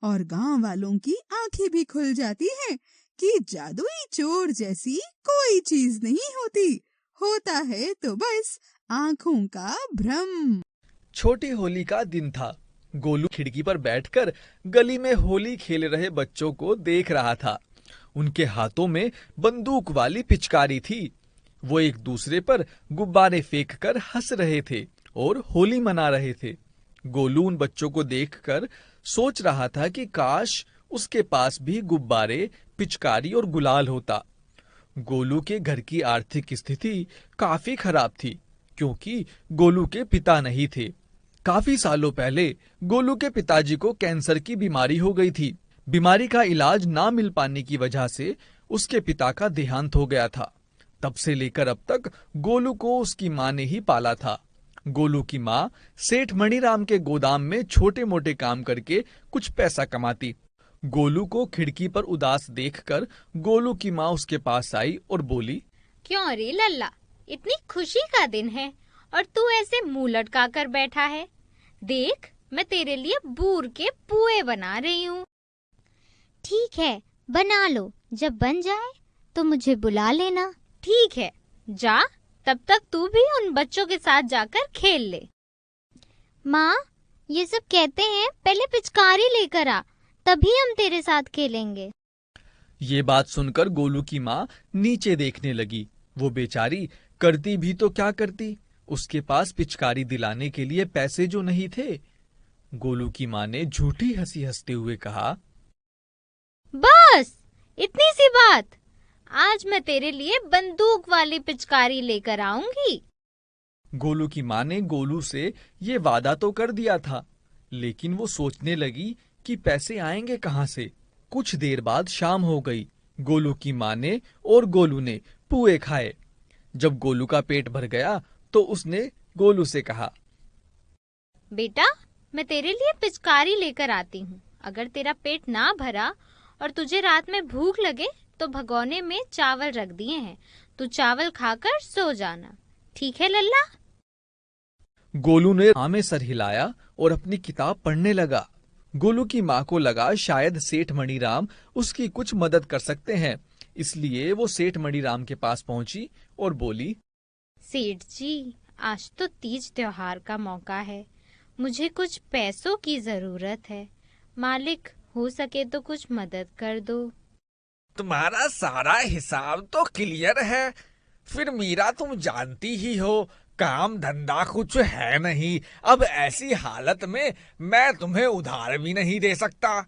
और गांव वालों की आंखें भी खुल जाती हैं कि जादुई चोर जैसी कोई चीज नहीं होती, होता है तो बस आँखों का भ्रम। छोटी होली का दिन था। गोलू खिड़की पर बैठकर गली में होली खेल रहे बच्चों को देख रहा था। उनके हाथों में बंदूक वाली पिचकारी थी। वो एक दूसरे पर गुब्बारे फेंककर हंस रहे थे और होली मना रहे थे। गोलू उन बच्चों को देखकर सोच रहा था कि काश उसके पास भी गुब्बारे, पिचकारी और गुलाल होता। गोलू के घर की आर्थिक स्थिति काफी खराब थी, क्योंकि गोलू के पिता नहीं थे। काफी सालों पहले गोलू के पिताजी को कैंसर की बीमारी हो गई थी। बीमारी का इलाज ना मिल पाने की वजह से उसके पिता का देहांत हो गया था। तब से लेकर अब तक गोलू को उसकी माँ ने ही पाला था। गोलू की माँ सेठ मणिराम के गोदाम में छोटे मोटे काम करके कुछ पैसा कमाती। गोलू को खिड़की पर उदास देखकर गोलू की माँ उसके पास आई और बोली, क्यों रे लल्ला, इतनी खुशी का दिन है और तू ऐसे मुंह लटका कर बैठा है। देख, मैं तेरे लिए बूर के पुए बना रही हूँ। ठीक है, बना लो। जब बन जाए तो मुझे बुला लेना। ठीक है, जा, तब तक तू भी उन बच्चों के साथ जाकर खेल ले। माँ, ये सब कहते हैं पहले पिचकारी लेकर आ, तभी हम तेरे साथ खेलेंगे। ये बात सुनकर गोलू की माँ नीचे देखने लगी। वो बेचारी करती भी तो क्या करती, उसके पास पिचकारी दिलाने के लिए पैसे जो नहीं थे। गोलू की माँ ने झूठी हंसी हंसते हुए कहा, बस इतनी सी बात, आज मैं तेरे लिए बंदूक वाली पिचकारी लेकर आऊंगी। गोलू की माँ ने गोलू से ये वादा तो कर दिया था, लेकिन वो सोचने लगी कि पैसे आएंगे कहाँ से। कुछ देर बाद शाम हो गई। गोलू की माँ ने और गोलू ने पुए खाए। जब गोलू का पेट भर गया तो उसने गोलू से कहा, बेटा, मैं तेरे लिए पिचकारी लेकर आती हूँ। अगर तेरा पेट ना भरा और तुझे रात में भूख लगे तो भगोने में चावल रख दिए हैं, तू चावल खाकर सो जाना। ठीक है लल्ला? गोलू ने हाँ में सर हिलाया और अपनी किताब पढ़ने लगा। गोलू की माँ को लगा शायद सेठ मणिराम उसकी कुछ मदद कर सकते हैं, इसलिए वो सेठ मणिराम के पास पहुंची और बोली, सेठ जी, आज तो तीज त्योहार का मौका है, मुझे कुछ पैसों की जरूरत है। मालिक, हो सके तो कुछ मदद कर दो। तुम्हारा सारा हिसाब तो क्लियर है, फिर मीरा तुम जानती ही हो काम धंधा कुछ है नहीं। अब ऐसी हालत में मैं तुम्हें उधार भी नहीं दे सकता।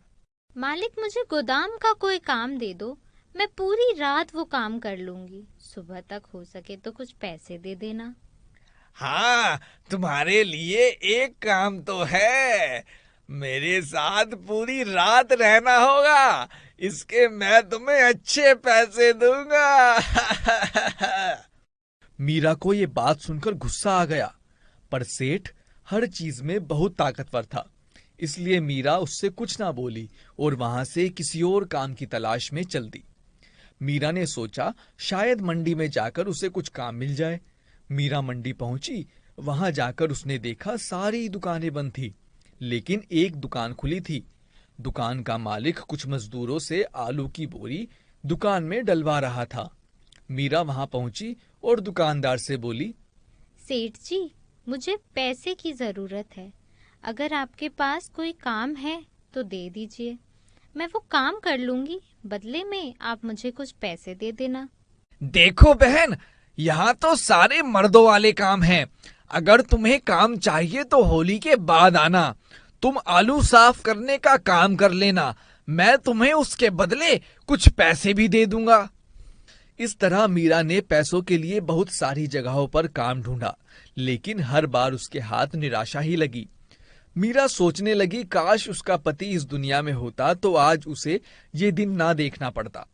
मालिक, मुझे गोदाम का कोई काम दे दो, मैं पूरी रात वो काम कर लूंगी। सुबह तक हो सके तो कुछ पैसे दे देना। हाँ, तुम्हारे लिए एक काम तो है, मेरे साथ पूरी रात रहना होगा, इसके मैं तुम्हें अच्छे पैसे दूंगा। मीरा को ये बात सुनकर गुस्सा आ गया, पर सेठ हर चीज में बहुत ताकतवर था, इसलिए मीरा उससे कुछ ना बोली और वहां से किसी और काम की तलाश में चल दी। मीरा ने सोचा शायद मंडी में जाकर उसे कुछ काम मिल जाए। मीरा मंडी पहुंची। वहां जाकर उसने देखा सारी दुकानें बंद थी, लेकिन एक दुकान खुली थी। दुकान का मालिक कुछ मजदूरों से आलू की बोरी दुकान में डलवा रहा था। मीरा वहां पहुंची और दुकानदार से बोली, सेठ जी, मुझे पैसे की जरूरत है, अगर आपके पास कोई काम है तो दे दीजिए, मैं वो काम कर लूंगी, बदले में आप मुझे कुछ पैसे दे देना। देखो बहन, यहाँ तो सारे मर्दों वाले काम हैं, अगर तुम्हें काम चाहिए तो होली के बाद आना, तुम आलू साफ करने का काम कर लेना, मैं तुम्हें उसके बदले कुछ पैसे भी दे दूंगा। इस तरह मीरा ने पैसों के लिए बहुत सारी जगहों पर काम ढूंढा, लेकिन हर बार उसके हाथ निराशा ही लगी। मीरा सोचने लगी काश उसका पति इस दुनिया में होता तो आज उसे ये दिन ना देखना पड़ता।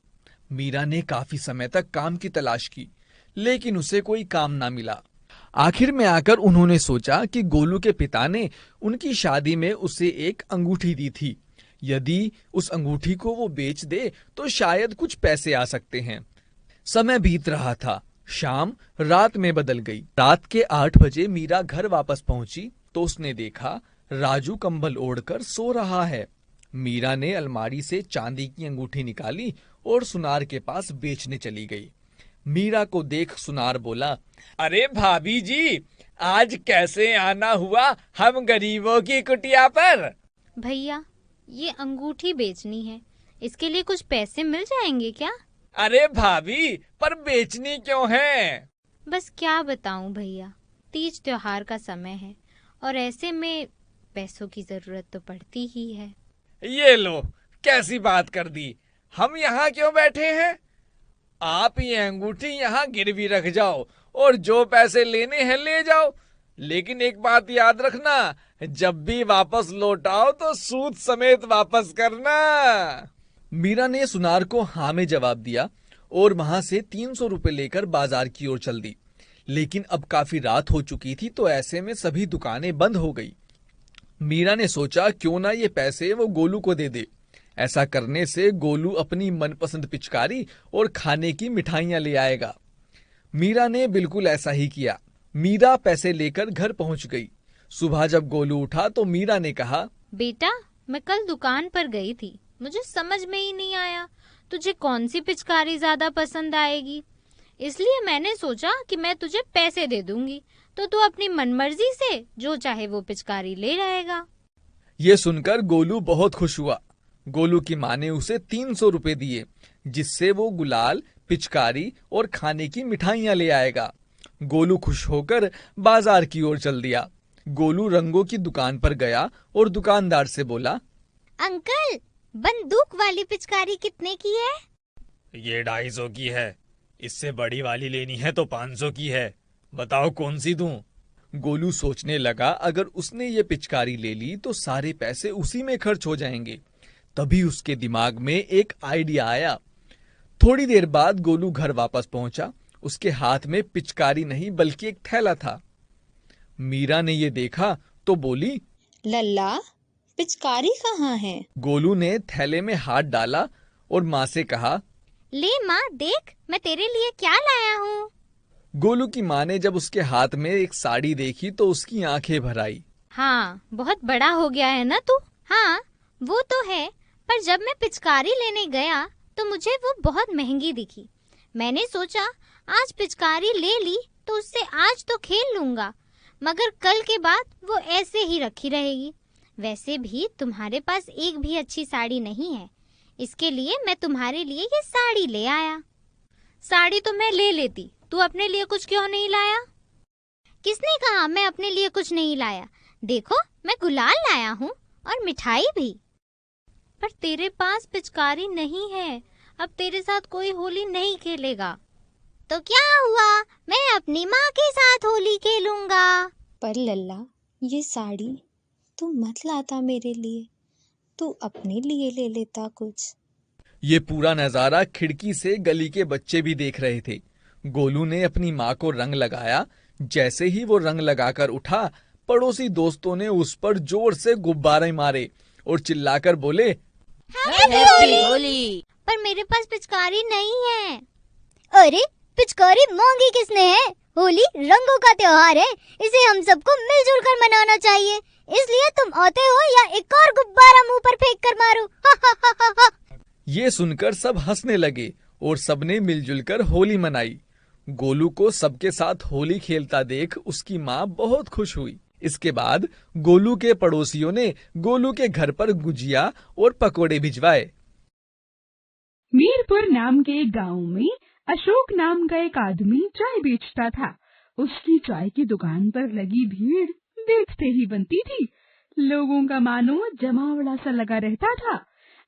मीरा ने काफी समय तक काम की तलाश की, लेकिन उसे कोई काम ना मिला। आखिर में आकर उन्होंने सोचा कि गोलू के पिता ने उनकी शादी में उसे एक अंगूठी दी थी, यदि उस अंगूठी को वो बेच दे तो शायद कुछ पैसे आ सकते हैं। समय बीत रहा था, शाम रात में बदल गई। रात के 8 बजे मीरा घर वापस पहुंची तो उसने देखा राजू कंबल ओढ़कर सो रहा है। मीरा ने अलमारी से चांदी की अंगूठी निकाली और सुनार के पास बेचने चली गई। मीरा को देख सुनार बोला, अरे भाभी जी, आज कैसे आना हुआ हम गरीबों की कुटिया पर? भैया, ये अंगूठी बेचनी है, इसके लिए कुछ पैसे मिल जाएंगे क्या? अरे भाभी, पर बेचनी क्यों है? बस क्या बताऊं भैया, तीज त्योहार का समय है और ऐसे में पैसों की जरूरत तो पड़ती ही है। ये लो, कैसी बात कर दी। हम यहाँ क्यों बैठे हैं? आप ये अंगूठी यहाँ गिरवी रख जाओ और जो पैसे लेने हैं ले जाओ, लेकिन एक बात याद रखना, जब भी वापस लौटाओ तो सूद समेत वापस करना। मीरा ने सुनार को हाँ में जवाब दिया और वहां से 300 रुपए लेकर बाजार की ओर चल दी। लेकिन अब काफी रात हो चुकी थी, तो ऐसे में सभी दुकानें बंद हो गई। मीरा ने सोचा क्यों ना ये पैसे वो गोलू को दे दे। ऐसा करने से गोलू अपनी मनपसंद पिचकारी और खाने की मिठाइयां ले आएगा। मीरा ने बिल्कुल ऐसा ही किया। मीरा पैसे लेकर घर पहुंच गई। सुबह जब गोलू उठा तो मीरा ने कहा, बेटा, मैं कल दुकान पर गई थी, मुझे समझ में ही नहीं आया तुझे कौन सी पिचकारी ज्यादा पसंद आएगी, इसलिए मैंने सोचा कि मैं तुझे पैसे दे दूंगी तो तू अपनी मनमर्जी से जो चाहे वो पिचकारी ले जाएगा। ये सुनकर गोलू बहुत खुश हुआ। गोलू की माँ ने उसे 300 रुपए दिए, जिससे वो गुलाल, पिचकारी और खाने की मिठाइयां ले आएगा। गोलू खुश होकर बाजार की ओर चल दिया। गोलू रंगों की दुकान पर गया और दुकानदार से बोला, अंकल, बंदूक वाली पिचकारी कितने की है? ये 250 की है, इससे बड़ी वाली लेनी है तो 500 की है, बताओ कौन सी दूं? गोलू सोचने लगा, अगर उसने ये पिचकारी ले ली तो सारे पैसे उसी में खर्च हो जाएंगे। तभी उसके दिमाग में एक आइडिया आया। थोड़ी देर बाद गोलू घर वापस पहुंचा। उसके हाथ में पिचकारी नहीं बल्कि एक थैला था। मीरा ने ये देखा तो बोली, लल्ला, पिचकारी कहाँ है? गोलू ने थैले में हाथ डाला और माँ से कहा, ले माँ, देख मैं तेरे लिए क्या लाया हूँ। गोलू की माँ ने जब उसके हाथ में एक साड़ी देखी तो उसकी आंखें भर आई। हाँ, बहुत बड़ा हो गया है ना तू। हाँ, वो तो है, पर जब मैं पिचकारी लेने गया तो मुझे वो बहुत महंगी दिखी। मैंने सोचा आज पिचकारी ले ली तो उससे आज तो खेल लूंगा, मगर कल के बाद वो ऐसे ही रखी रहेगी। वैसे भी तुम्हारे पास एक भी अच्छी साड़ी नहीं है, इसके लिए मैं तुम्हारे लिए ये साड़ी ले आया। साड़ी तो मैं ले लेती, तू अपने लिए कुछ क्यों नहीं लाया? किसने कहा मैं अपने लिए कुछ नहीं लाया? देखो, मैं गुलाल लाया हूँ और मिठाई भी। पर तेरे पास पिचकारी नहीं है, अब तेरे साथ कोई होली नहीं खेलेगा। तो क्या हुआ, मैं अपनी माँ के साथ होली खेलूंगा। पर लल्ला, ये साड़ी तू मत लाता मेरे लिए, तू अपने लिए ले लेता कुछ। ये पूरा नजारा खिड़की से गली के बच्चे भी देख रहे थे। गोलू ने अपनी माँ को रंग लगाया। जैसे ही वो रंग लगाकर उठा, पड़ोसी दोस्तों ने उस पर जोर से गुब्बारे मारे और चिल्लाकर बोले, हैप्पी होली। पर मेरे पास पिचकारी नहीं है। अरे, पिचकारी मांगी किसने है? होली रंगों का त्योहार है, इसे हम सबको मिलजुल कर मनाना चाहिए। इसलिए तुम आते हो या एक और गुब्बारा मुंह पर फेंक कर मारो। हा हा हा हा हा। ये सुनकर सब हंसने लगे और सबने मिलजुल कर होली मनाई। गोलू को सबके साथ होली खेलता देख उसकी माँ बहुत खुश हुई। इसके बाद गोलू के पड़ोसियों ने गोलू के घर पर गुजिया और पकोड़े भिजवाए। मीरपुर नाम के गांव में अशोक नाम का एक आदमी चाय बेचता था। उसकी चाय की दुकान पर लगी भीड़ देखते ही बनती थी। लोगों का मानो जमावड़ा सा लगा रहता था,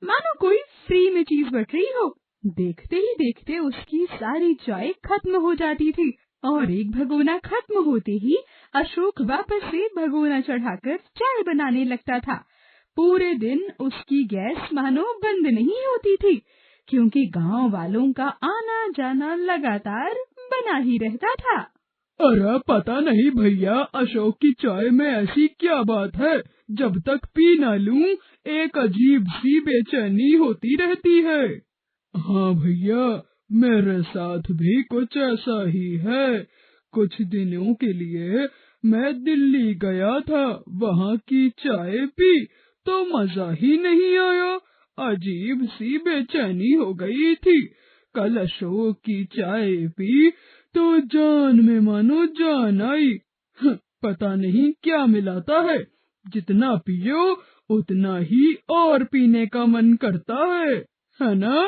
मानो कोई फ्री में चीज बट रही हो। देखते ही देखते उसकी सारी चाय खत्म हो जाती थी और एक भगोना खत्म होते ही अशोक वापस से भगोना चढ़ाकर चाय बनाने लगता था। पूरे दिन उसकी गैस मानो बंद नहीं होती थी, क्योंकि गांव वालों का आना जाना लगातार बना ही रहता था। अरे पता नहीं भैया, अशोक की चाय में ऐसी क्या बात है, जब तक पी ना लूं एक अजीब सी बेचैनी होती रहती है। हाँ भैया, मेरे साथ भी कुछ ऐसा ही है। कुछ दिनों के लिए मैं दिल्ली गया था, वहाँ की चाय पी तो मजा ही नहीं आया। अजीब सी बेचैनी हो गई थी। कल अशोक की चाय पी तो जान में मानो जान आई। पता नहीं क्या मिलाता है, जितना पियो उतना ही और पीने का मन करता है ना?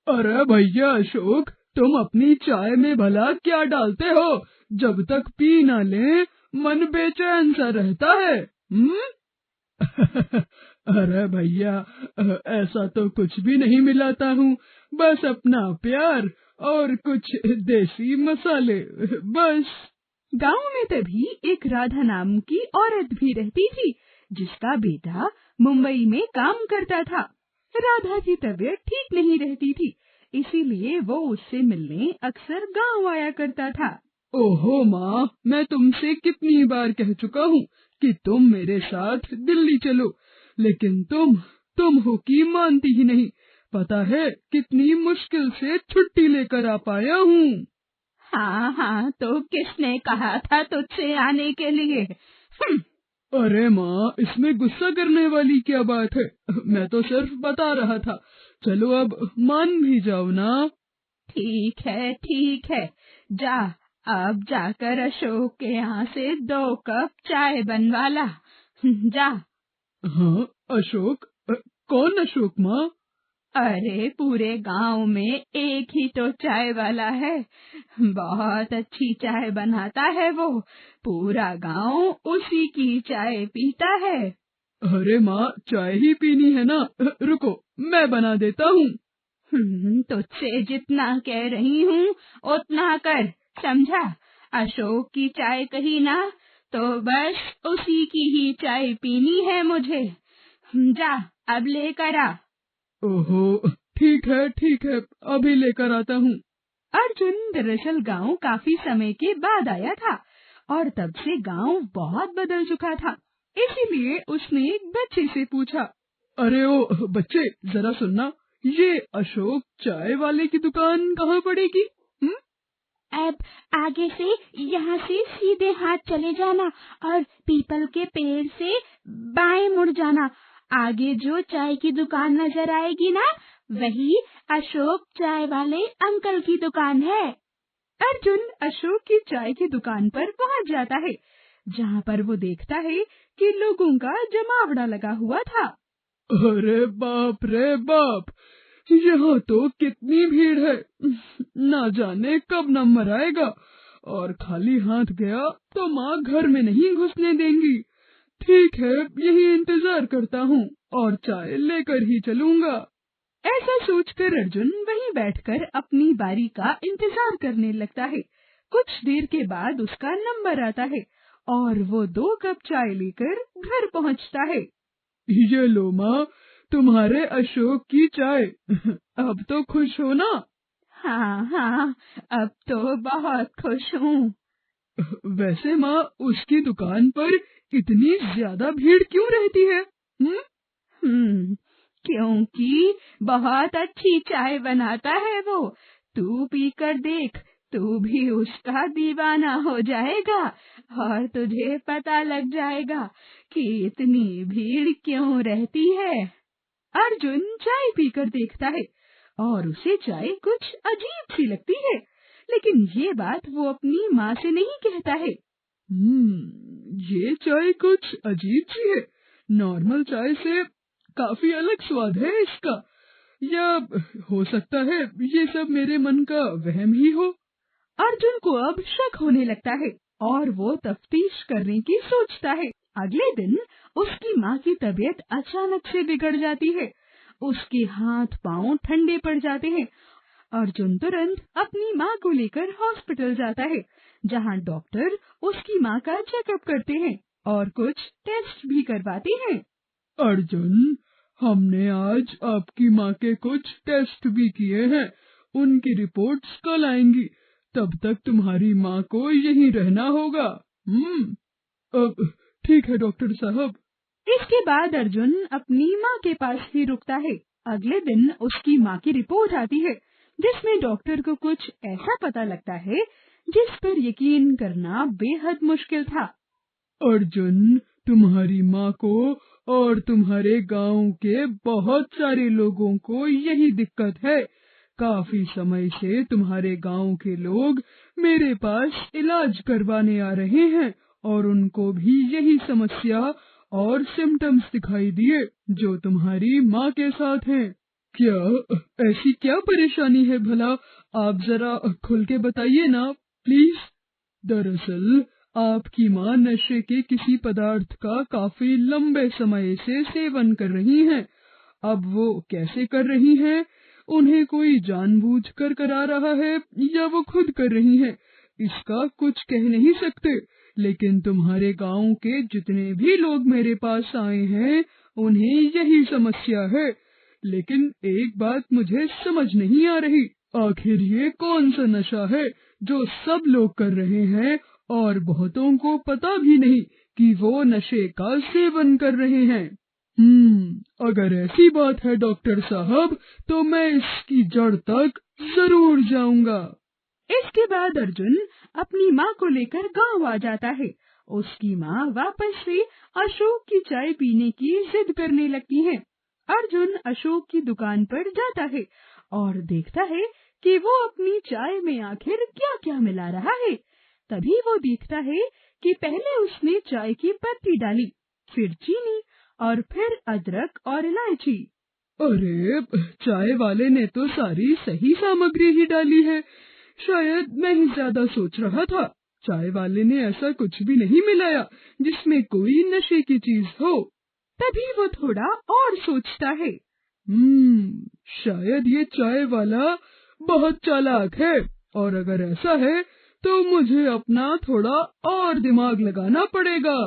अरे भैया अशोक, तुम अपनी चाय में भला क्या डालते हो? जब तक पी ना ले मन बेचैन सा रहता है। अरे भैया, ऐसा तो कुछ भी नहीं मिलाता हूँ, बस अपना प्यार और कुछ देसी मसाले, बस। गांव में तभी एक राधा नाम की औरत भी रहती थी, जिसका बेटा मुंबई में काम करता था। राधा की तबीयत ठीक नहीं रहती थी, इसीलिए वो उससे मिलने अक्सर गांव आया करता था। ओहो माँ, मैं तुमसे कितनी बार कह चुका हूँ कि तुम मेरे साथ दिल्ली चलो, लेकिन तुम हो कि मानती ही नहीं। पता है कितनी मुश्किल से छुट्टी लेकर आ पाया हूँ। हाँ, तो किसने कहा था तुझसे आने के लिए? अरे माँ, इसमें गुस्सा करने वाली क्या बात है? मैं तो सिर्फ बता रहा था। चलो अब मान भी जाओ ना। ठीक है, जा अब जाकर अशोक के यहाँ से 2 कप चाय बनवा ला, जा। हाँ, अशोक? कौन अशोक माँ? अरे पूरे गांव में एक ही तो चाय वाला है, बहुत अच्छी चाय बनाता है वो, पूरा गांव उसी की चाय पीता है। अरे माँ, चाय ही पीनी है ना? रुको, मैं बना देता हूँ। तुझसे जितना कह रही हूँ उतना कर, समझा? अशोक की चाय कही ना तो बस उसी की ही चाय पीनी है मुझे, जा अब लेकर आ। ओहो, ठीक है, अभी लेकर आता हूँ। अर्जुन दरअसल गांव काफी समय के बाद आया था और तब से गांव बहुत बदल चुका था, इसीलिए उसने एक बच्चे से पूछा, अरे ओ बच्चे, जरा सुनना, ये अशोक चाय वाले की दुकान कहाँ पड़ेगी? अब आगे से यहाँ से सीधे हाथ चले जाना और पीपल के पेड़ से बाएं मुड़ जाना। आगे जो चाय की दुकान नजर आएगी ना, वही अशोक चाय वाले अंकल की दुकान है। अर्जुन अशोक की चाय की दुकान पर पहुँच जाता है, जहाँ पर वो देखता है कि लोगों का जमावड़ा लगा हुआ था। अरे बाप रे बाप, यहाँ तो कितनी भीड़ है, ना जाने कब नंबर आएगा, और खाली हाथ गया तो माँ घर में नहीं घुसने देंगी। ठीक है, यही इंतजार करता हूँ और चाय लेकर ही चलूंगा। ऐसा सोचकर अर्जुन वहीं बैठकर अपनी बारी का इंतजार करने लगता है। कुछ देर के बाद उसका नंबर आता है और वो 2 कप चाय लेकर घर पहुँचता है। ये लो माँ, तुम्हारे अशोक की चाय। अब तो खुश हो ना? हाँ, अब तो बहुत खुश हूँ। वैसे माँ, उसकी दुकान पर इतनी ज्यादा भीड़ क्यों रहती है? क्योंकि बहुत अच्छी चाय बनाता है वो। तू पीकर देख, तू भी उसका दीवाना हो जाएगा और तुझे पता लग जाएगा कि इतनी भीड़ क्यों रहती है। अर्जुन चाय पीकर देखता है और उसे चाय कुछ अजीब सी लगती है, लेकिन ये बात वो अपनी माँ से नहीं कहता है। ये चाय कुछ अजीब सी है, नॉर्मल चाय से काफी अलग स्वाद है इसका, या हो सकता है ये सब मेरे मन का वहम ही हो। अर्जुन को अब शक होने लगता है और वो तफ्तीश करने की सोचता है। अगले दिन उसकी माँ की तबीयत अचानक से बिगड़ जाती है, उसके हाथ पांव ठंडे पड़ जाते हैं। अर्जुन तुरंत अपनी माँ को लेकर हॉस्पिटल जाता है, जहाँ डॉक्टर उसकी माँ का चेकअप करते हैं और कुछ टेस्ट भी करवाते हैं। अर्जुन, हमने आज आपकी माँ के कुछ टेस्ट भी किए हैं, उनकी रिपोर्ट्स कल आएंगी, तब तक तुम्हारी माँ को यहीं रहना होगा। अब ठीक है डॉक्टर साहब। इसके बाद अर्जुन अपनी माँ के पास ही रुकता है। अगले दिन उसकी माँ की रिपोर्ट आती है, जिसमें डॉक्टर को कुछ ऐसा पता लगता है जिस पर यकीन करना बेहद मुश्किल था। अर्जुन, तुम्हारी माँ को और तुम्हारे गांव के बहुत सारे लोगों को यही दिक्कत है। काफी समय से तुम्हारे गांव के लोग मेरे पास इलाज करवाने आ रहे हैं और उनको भी यही समस्या और सिम्टम्स दिखाई दिए जो तुम्हारी माँ के साथ हैं। क्या ऐसी क्या परेशानी है भला? आप जरा खुल के बताइए ना प्लीज। दरअसल आपकी माँ नशे के किसी पदार्थ का काफी लंबे समय से सेवन कर रही हैं। अब वो कैसे कर रही हैं, उन्हें कोई जानबूझकर करा रहा है या वो खुद कर रही हैं, इसका कुछ कह नहीं सकते। लेकिन तुम्हारे गांव के जितने भी लोग मेरे पास आए हैं उन्हें यही समस्या है। लेकिन एक बात मुझे समझ नहीं आ रही, आखिर ये कौन सा नशा है जो सब लोग कर रहे हैं और बहुतों को पता भी नहीं कि वो नशे का सेवन कर रहे हैं। अगर ऐसी बात है डॉक्टर साहब, तो मैं इसकी जड़ तक जरूर जाऊंगा। इसके बाद अर्जुन अपनी माँ को लेकर गांव आ जाता है। उसकी माँ वापस से अशोक की चाय पीने की जिद करने लगती है। अर्जुन अशोक की दुकान पर जाता है और देखता है कि वो अपनी चाय में आखिर क्या क्या मिला रहा है। तभी वो देखता है कि पहले उसने चाय की पत्ती डाली, फिर चीनी और फिर अदरक और इलायची। अरे, चाय वाले ने तो सारी सही सामग्री ही डाली है। शायद मैं ही ज्यादा सोच रहा था। चाय वाले ने ऐसा कुछ भी नहीं मिलाया जिसमें कोई नशे की चीज हो। तभी वो थोड़ा और सोचता है। शायद ये चाय वाला बहुत चालाक है और अगर ऐसा है तो मुझे अपना थोड़ा और दिमाग लगाना पड़ेगा।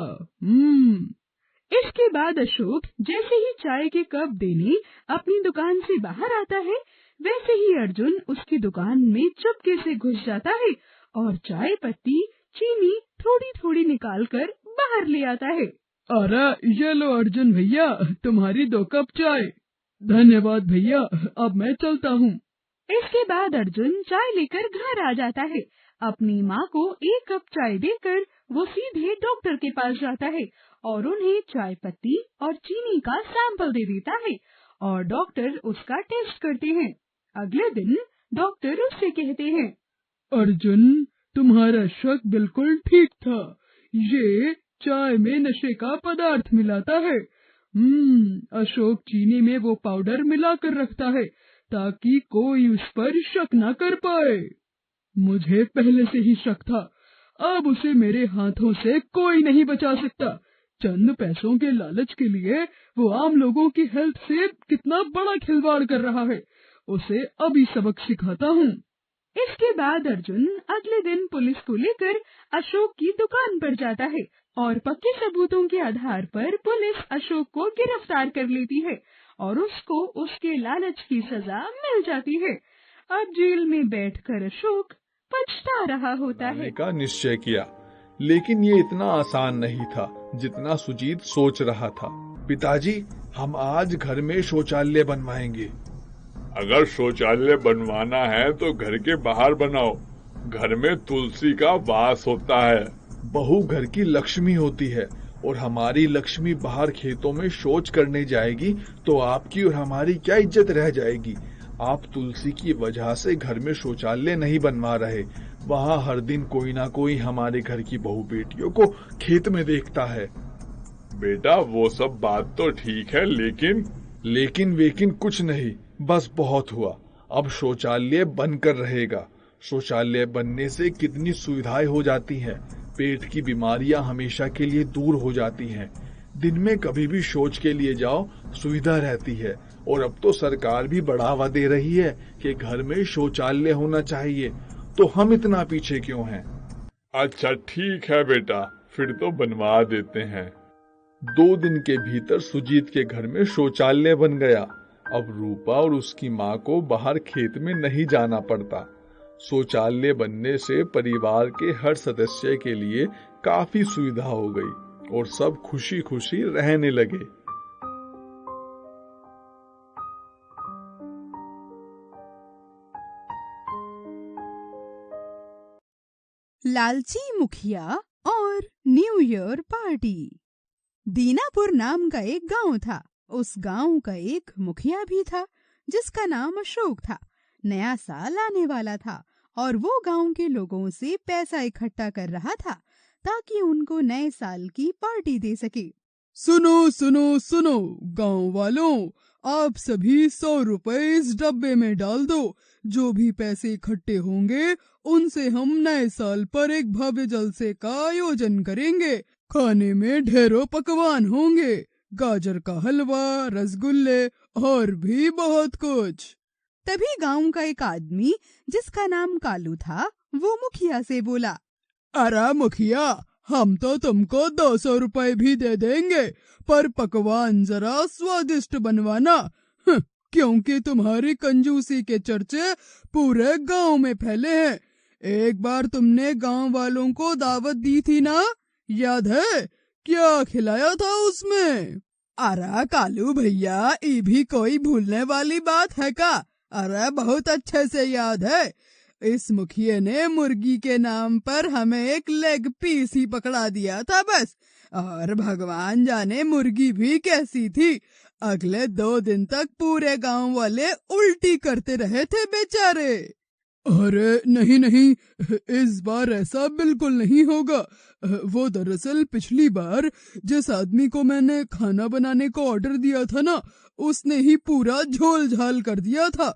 इसके बाद अशोक जैसे ही चाय के कप देने अपनी दुकान से बाहर आता है, वैसे ही अर्जुन उसकी दुकान में चुपके से घुस जाता है और चाय पत्ती, चीनी थोड़ी थोड़ी निकालकर बाहर ले आता है। अरे ये लो अर्जुन भैया, तुम्हारी 2 कप चाय। धन्यवाद भैया, अब मैं चलता हूँ। इसके बाद अर्जुन चाय लेकर घर आ जाता है। अपनी माँ को 1 कप चाय देकर वो सीधे डॉक्टर के पास जाता है और उन्हें चाय पत्ती और चीनी का सैंपल दे देता है और डॉक्टर उसका टेस्ट करते हैं। अगले दिन डॉक्टर उससे कहते हैं, अर्जुन, तुम्हारा शक बिल्कुल ठीक था। ये चाय में नशे का पदार्थ मिलाता है। अशोक चीनी में वो पाउडर मिला कर रखता है ताकि कोई उस पर शक न कर पाए। मुझे पहले से ही शक था, अब उसे मेरे हाथों से कोई नहीं बचा सकता। चंद पैसों के लालच के लिए वो आम लोगों की हेल्थ से कितना बड़ा खिलवाड़ कर रहा है, उसे अभी सबक सिखाता हूँ। इसके बाद अर्जुन अगले दिन पुलिस को लेकर अशोक की दुकान पर जाता है और पक्के सबूतों के आधार पर पुलिस अशोक को गिरफ्तार कर लेती है और उसको उसके लालच की सजा मिल जाती है। अब जेल में बैठकर अशोक पछता रहा होता है। का निश्चय किया, लेकिन ये इतना आसान नहीं था जितना सुजीत सोच रहा था। पिताजी, हम आज घर में शौचालय बनवाएंगे। अगर शौचालय बनवाना है तो घर के बाहर बनाओ। घर में तुलसी का वास होता है। बहू घर की लक्ष्मी होती है और हमारी लक्ष्मी बाहर खेतों में शौच करने जाएगी तो आपकी और हमारी क्या इज्जत रह जाएगी। आप तुलसी की वजह से घर में शौचालय नहीं बनवा रहे। वहाँ हर दिन कोई ना कोई हमारे घर की बहू बेटियों को खेत में देखता है। बेटा, वो सब बात तो ठीक है, लेकिन वेकिन कुछ नहीं, बस बहुत हुआ। अब शौचालय बनकर रहेगा। शौचालय बनने से कितनी सुविधाएं हो जाती हैं। पेट की बीमारियां हमेशा के लिए दूर हो जाती हैं। दिन में कभी भी शौच के लिए जाओ, सुविधा रहती है। और अब तो सरकार भी बढ़ावा दे रही है कि घर में शौचालय होना चाहिए, तो हम इतना पीछे क्यों हैं? अच्छा ठीक है बेटा, फिर तो बनवा देते हैं। 2 दिन के भीतर सुजीत के घर में शौचालय बन गया। अब रूपा और उसकी माँ को बाहर खेत में नहीं जाना पड़ता। शौचालय बनने से परिवार के हर सदस्य के लिए काफी सुविधा हो गई और सब खुशी खुशी रहने लगे। लालची मुखिया और न्यू ईयर पार्टी। दीनापुर नाम का एक गांव था। उस गांव का एक मुखिया भी था जिसका नाम अशोक था। नया साल आने वाला था और वो गांव के लोगों से पैसा इकट्ठा कर रहा था ताकि उनको नए साल की पार्टी दे सके। सुनो सुनो सुनो गांव वालों, आप सभी 100 रुपए इस डब्बे में डाल दो। जो भी पैसे इकट्ठे होंगे उनसे हम नए साल पर एक भव्य जलसे का आयोजन करेंगे। खाने में ढेरों पकवान होंगे, गाजर का हलवा, रसगुल्ले और भी बहुत कुछ। तभी गांव का एक आदमी जिसका नाम कालू था वो मुखिया से बोला, अरे मुखिया, हम तो तुमको 200 रुपए भी दे देंगे, पर पकवान जरा स्वादिष्ट बनवाना, क्योंकि तुम्हारी कंजूसी के चर्चे पूरे गांव में फैले हैं। एक बार तुमने गांव वालों को दावत दी थी ना, याद है? क्या खिलाया था उसमें? अरे कालू भैया, ये भी कोई भूलने वाली बात है का? अरे बहुत अच्छे से याद है। इस मुखिया ने मुर्गी के नाम पर हमें एक लेग पीस ही पकड़ा दिया था बस, और भगवान जाने मुर्गी भी कैसी थी। अगले 2 दिन तक पूरे गांव वाले उल्टी करते रहे थे बेचारे। अरे नहीं नहीं, इस बार ऐसा बिल्कुल नहीं होगा। वो दरअसल पिछली बार जिस आदमी को मैंने खाना बनाने को ऑर्डर दिया था ना, उसने ही पूरा झोल झाल कर दिया था,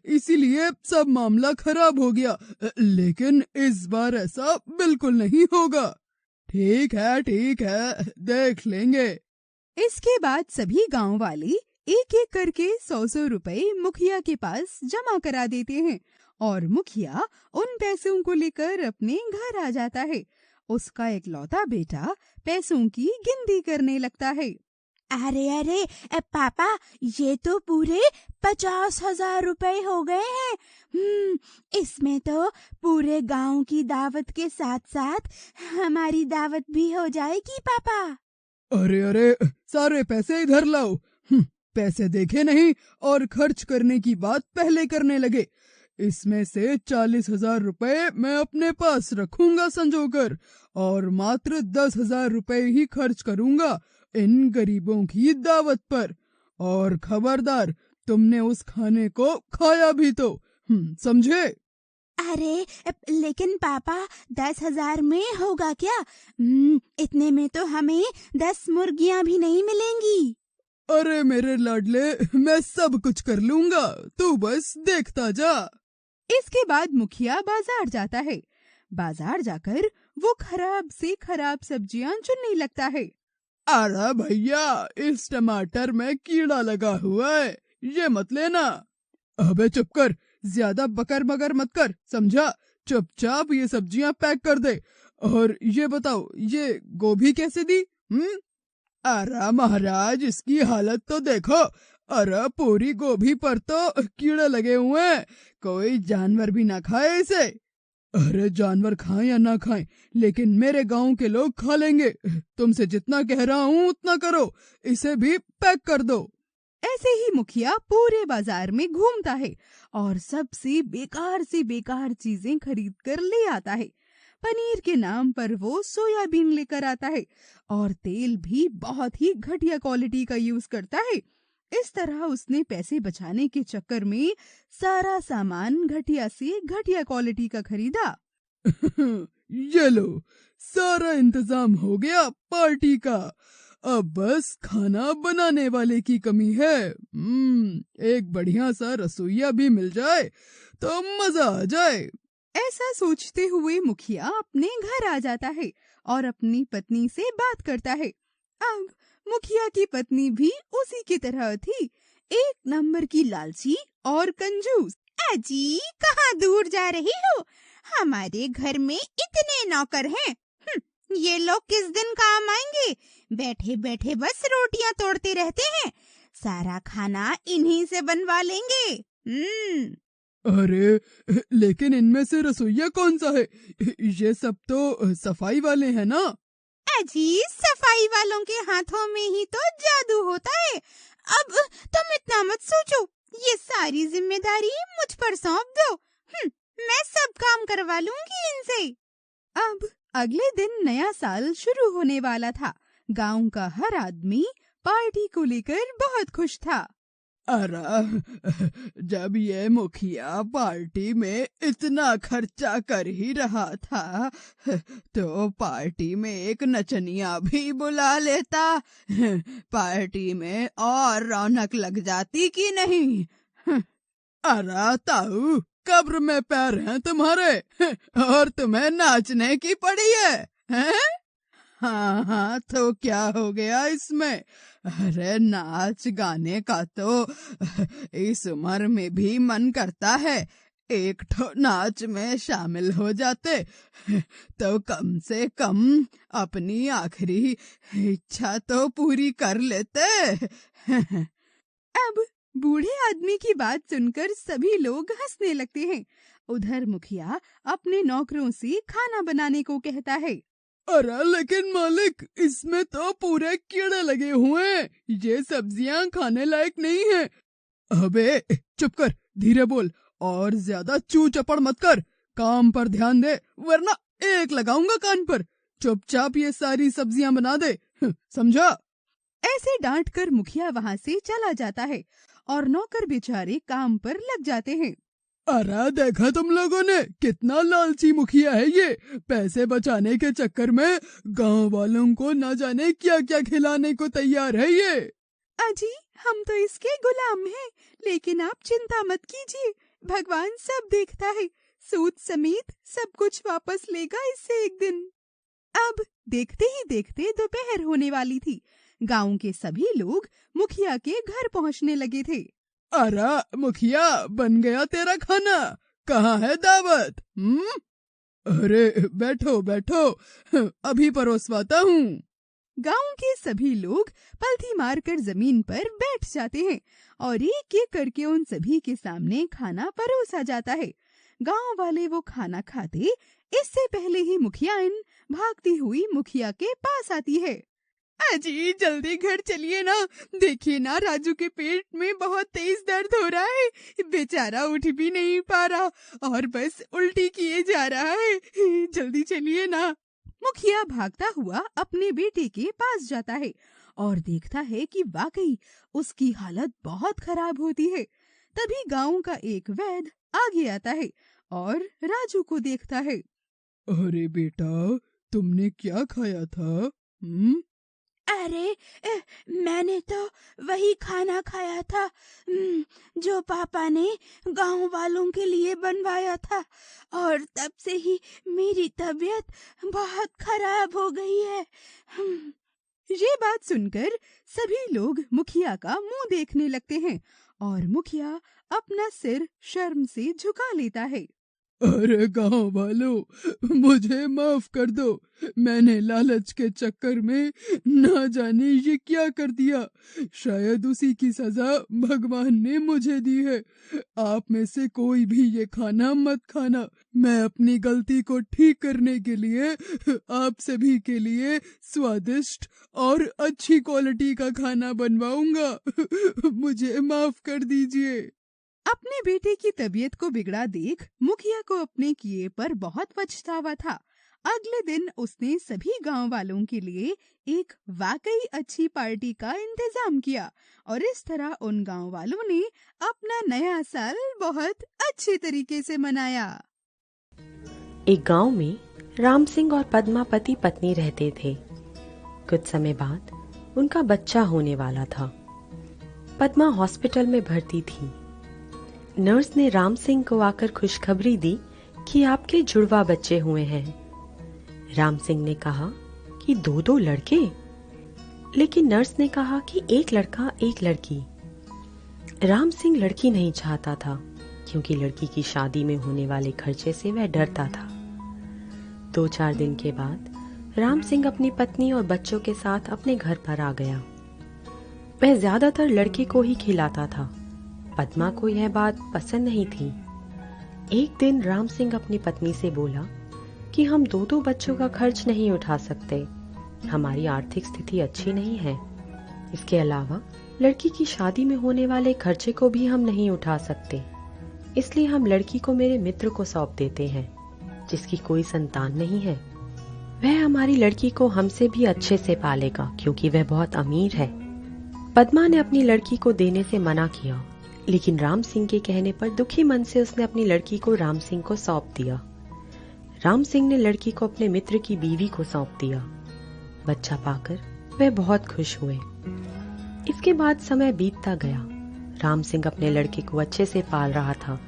इसीलिए सब मामला खराब हो गया। लेकिन इस बार ऐसा बिल्कुल नहीं होगा। ठीक है, देख लेंगे। इसके बाद सभी गांव वाले एक एक करके 100 रुपए मुखिया के पास जमा करा देते हैं और मुखिया उन पैसों को लेकर अपने घर आ जाता है। उसका इकलौता बेटा पैसों की गिनती करने लगता है। अरे पापा, ये तो पूरे 50,000 रुपए हो गए हैं। इसमें तो पूरे गांव की दावत के साथ साथ हमारी दावत भी हो जाएगी पापा। अरे सारे पैसे इधर लाओ। पैसे देखे नहीं और खर्च करने की बात पहले करने लगे। इसमें से 40,000 रुपए मैं अपने पास रखूंगा संजोकर, और मात्र 10,000 रुपए ही खर्च करूंगा इन गरीबों की दावत पर। और खबरदार, तुमने उस खाने को खाया भी तो, समझे? अरे लेकिन पापा, 10,000 में होगा क्या? इतने में तो हमें 10 मुर्गियां भी नहीं मिलेंगी। अरे मेरे लाडले, मैं सब कुछ कर लूंगा, तू बस देखता जा। इसके बाद मुखिया बाजार जाता है। बाजार जाकर वो खराब से खराब सब्जियां चुनने लगता है। अरे भैया, इस टमाटर में कीड़ा लगा हुआ है, ये मत लेना। अबे चुप कर, ज्यादा बकर मगर मत कर, समझा? चुपचाप ये सब्जियां पैक कर दे। और ये बताओ, ये गोभी कैसे दी? अरे महाराज, इसकी हालत तो देखो। अरे पूरी गोभी पर तो कीड़े लगे हुए हैं, कोई जानवर भी ना खाए इसे। अरे जानवर खाएं या ना खाएं, लेकिन मेरे गांव के लोग खा लेंगे। तुमसे जितना कह रहा हूँ उतना करो, इसे भी पैक कर दो। ऐसे ही मुखिया पूरे बाजार में घूमता है और सबसे बेकार चीजें खरीद कर ले आता है। पनीर के नाम पर वो सोयाबीन लेकर आता है और तेल भी बहुत ही घटिया क्वालिटी का यूज करता है। इस तरह उसने पैसे बचाने के चक्कर में सारा सामान घटिया से घटिया क्वालिटी का खरीदा। ये लो, सारा इंतजाम हो गया पार्टी का। अब बस खाना बनाने वाले की कमी है। एक बढ़िया सा रसोइया भी मिल जाए तो मजा आ जाए। ऐसा सोचते हुए मुखिया अपने घर आ जाता है और अपनी पत्नी से बात करता है। अब मुखिया की पत्नी भी उसी की तरह थी, एक नंबर की लालची और कंजूस। अजी, कहाँ दूर जा रही हो? हमारे घर में इतने नौकर हैं, ये लोग किस दिन काम आएंगे? बैठे बैठे बस रोटियां तोड़ते रहते हैं, सारा खाना इन्हीं से बनवा लेंगे। अरे लेकिन इनमें से रसोइया कौन सा है? ये सब तो सफाई वाले हैं ना? अजी, सफाई वालों के हाथों में ही तो जादू होता है। अब तुम इतना मत सोचो, ये सारी जिम्मेदारी मुझ पर सौंप दो। मैं सब काम करवा लूंगी इनसे। अब अगले दिन नया साल शुरू होने वाला था। गांव का हर आदमी पार्टी को लेकर बहुत खुश था। अरे जब ये मुखिया पार्टी में इतना खर्चा कर ही रहा था तो पार्टी में एक नचनिया भी बुला लेता, पार्टी में और रौनक लग जाती कि नहीं। अरे ताऊ, कब्र में पैर हैं तुम्हारे और तुम्हें नाचने की पड़ी है, हैं? हाँ, तो क्या हो गया इसमें? अरे नाच गाने का तो इस उम्र में भी मन करता है। एक ठो नाच में शामिल हो जाते तो कम से कम अपनी आखिरी इच्छा तो पूरी कर लेते। अब बूढ़े आदमी की बात सुनकर सभी लोग हंसने लगते हैं। उधर मुखिया अपने नौकरों से खाना बनाने को कहता है। अरे लेकिन मालिक, इसमें तो पूरे कीड़े लगे हुए हैं, ये सब्जियां खाने लायक नहीं है। अबे चुप कर, धीरे बोल और ज्यादा चू चपड़ मत कर, काम पर ध्यान दे वरना एक लगाऊंगा कान पर। चुपचाप ये सारी सब्जियां बना दे, समझा? ऐसे डांट कर मुखिया वहाँ से चला जाता है और नौकर बेचारे काम पर लग जाते हैं। अरे देखा तुम लोगों ने, कितना लालची मुखिया है ये। पैसे बचाने के चक्कर में गांव वालों को न जाने क्या क्या खिलाने को तैयार है ये। अजी, हम तो इसके गुलाम हैं, लेकिन आप चिंता मत कीजिए, भगवान सब देखता है, सूद समेत सब कुछ वापस लेगा इससे एक दिन। अब देखते ही देखते दोपहर होने वाली थी। गांव के सभी लोग मुखिया के घर पहुंचने लगे थे। अरे मुखिया, बन गया तेरा खाना, कहाँ है दावत? अरे बैठो बैठो, अभी परोसवाता हूँ। गांव के सभी लोग पलथी मारकर जमीन पर बैठ जाते हैं और एक एक करके उन सभी के सामने खाना परोसा जाता है। गांव वाले वो खाना खाते इससे पहले ही मुखियाइन भागती हुई मुखिया के पास आती है। अजी जल्दी घर चलिए ना, देखिए ना राजू के पेट में बहुत तेज दर्द हो रहा है, बेचारा उठ भी नहीं पा रहा और बस उल्टी किए जा रहा है, जल्दी चलिए ना। मुखिया भागता हुआ अपने बेटे के पास जाता है और देखता है कि वाकई उसकी हालत बहुत खराब होती है। तभी गांव का एक वैद्य आगे आता है और राजू को देखता है। अरे बेटा, तुमने क्या खाया था? अरे मैंने तो वही खाना खाया था जो पापा ने गांव वालों के लिए बनवाया था और तब से ही मेरी तबीयत बहुत खराब हो गई है। ये बात सुनकर सभी लोग मुखिया का मुंह देखने लगते हैं और मुखिया अपना सिर शर्म से झुका लेता है। अरे गांव वालों, मुझे माफ कर दो, मैंने लालच के चक्कर में ना जाने ये क्या कर दिया। शायद उसी की सजा भगवान ने मुझे दी है। आप में से कोई भी ये खाना मत खाना। मैं अपनी गलती को ठीक करने के लिए आप सभी के लिए स्वादिष्ट और अच्छी क्वालिटी का खाना बनवाऊंगा। मुझे माफ कर दीजिए। अपने बेटे की तबीयत को बिगड़ा देख मुखिया को अपने किए पर बहुत पछतावा था। अगले दिन उसने सभी गांव वालों के लिए एक वाकई अच्छी पार्टी का इंतजाम किया और इस तरह उन गांव वालों ने अपना नया साल बहुत अच्छे तरीके से मनाया। एक गांव में राम सिंह और पद्मा पति पत्नी रहते थे। कुछ समय बाद उनका बच्चा होने वाला था। पद्मा हॉस्पिटल में भर्ती थी। नर्स ने राम सिंह को आकर खुशखबरी दी कि आपके जुड़वा बच्चे हुए हैं। राम सिंह ने कहा कि दो लड़के, लेकिन नर्स ने कहा कि एक लड़का एक लड़की। राम सिंह लड़की नहीं चाहता था क्योंकि लड़की की शादी में होने वाले खर्चे से वह डरता था। 2-4 दिन के बाद राम सिंह अपनी पत्नी और बच्चों के साथ अपने घर पर आ गया। वह ज्यादातर लड़के को ही खिलाता था। पद्मा को यह बात पसंद नहीं थी। एक दिन राम सिंह अपनी पत्नी से बोला कि हम 2 बच्चों का खर्च नहीं उठा सकते, हमारी आर्थिक स्थिति अच्छी नहीं है। इसके अलावा लड़की की शादी में होने वाले खर्चे को भी हम नहीं उठा सकते, इसलिए हम लड़की को मेरे मित्र को सौंप देते हैं जिसकी कोई संतान नहीं है। वह हमारी लड़की को हमसे भी अच्छे से पालेगा क्योंकि वह बहुत अमीर है। पद्मा ने अपनी लड़की को देने से मना किया, लेकिन राम सिंह के कहने पर दुखी मन से उसने अपनी लड़की को राम सिंह को सौंप दिया। राम सिंह ने लड़की को अपने मित्र की बीवी को सौंप दिया। बच्चा पाकर वह बहुत खुश हुए। इसके बाद समय बीतता गया। राम सिंह अपने लड़के को अच्छे से पाल रहा था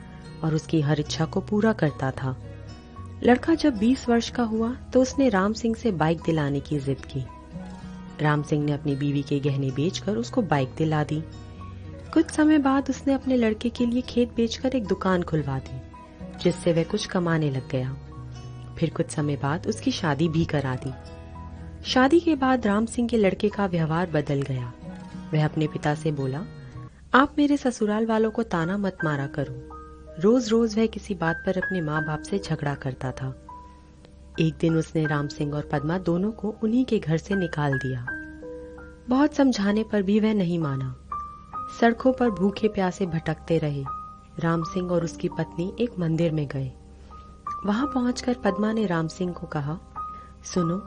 और उसकी हर इच्छा को पूरा करता था। लड़का जब 20 वर्ष का हुआ तो उसने राम सिंह से बाइक दिलाने की जिद की। राम सिंह ने अपनी बीवी के गहने बेचकर उसको बाइक दिला दी। कुछ समय बाद उसने अपने लड़के के लिए खेत बेचकर एक दुकान खुलवा दी, जिससे वह कुछ कमाने लग गया। फिर कुछ समय बाद उसकी शादी भी करा दी। शादी के बाद राम सिंह के लड़के का व्यवहार बदल गया। वह अपने पिता से बोला, आप मेरे ससुराल वालों को ताना मत मारा करो। रोज रोज वह किसी बात पर अपने माँ बाप से झगड़ा करता था। एक दिन उसने राम सिंह और पद्मा दोनों को उन्हीं के घर से निकाल दिया। बहुत समझाने पर भी वह नहीं माना। सड़कों पर भूखे प्यासे भटकते रहे। राम सिंह और उसकी पत्नी एक मंदिर में गए। वहां पहुंचकर पद्मा ने राम सिंह को कहा, सुनो,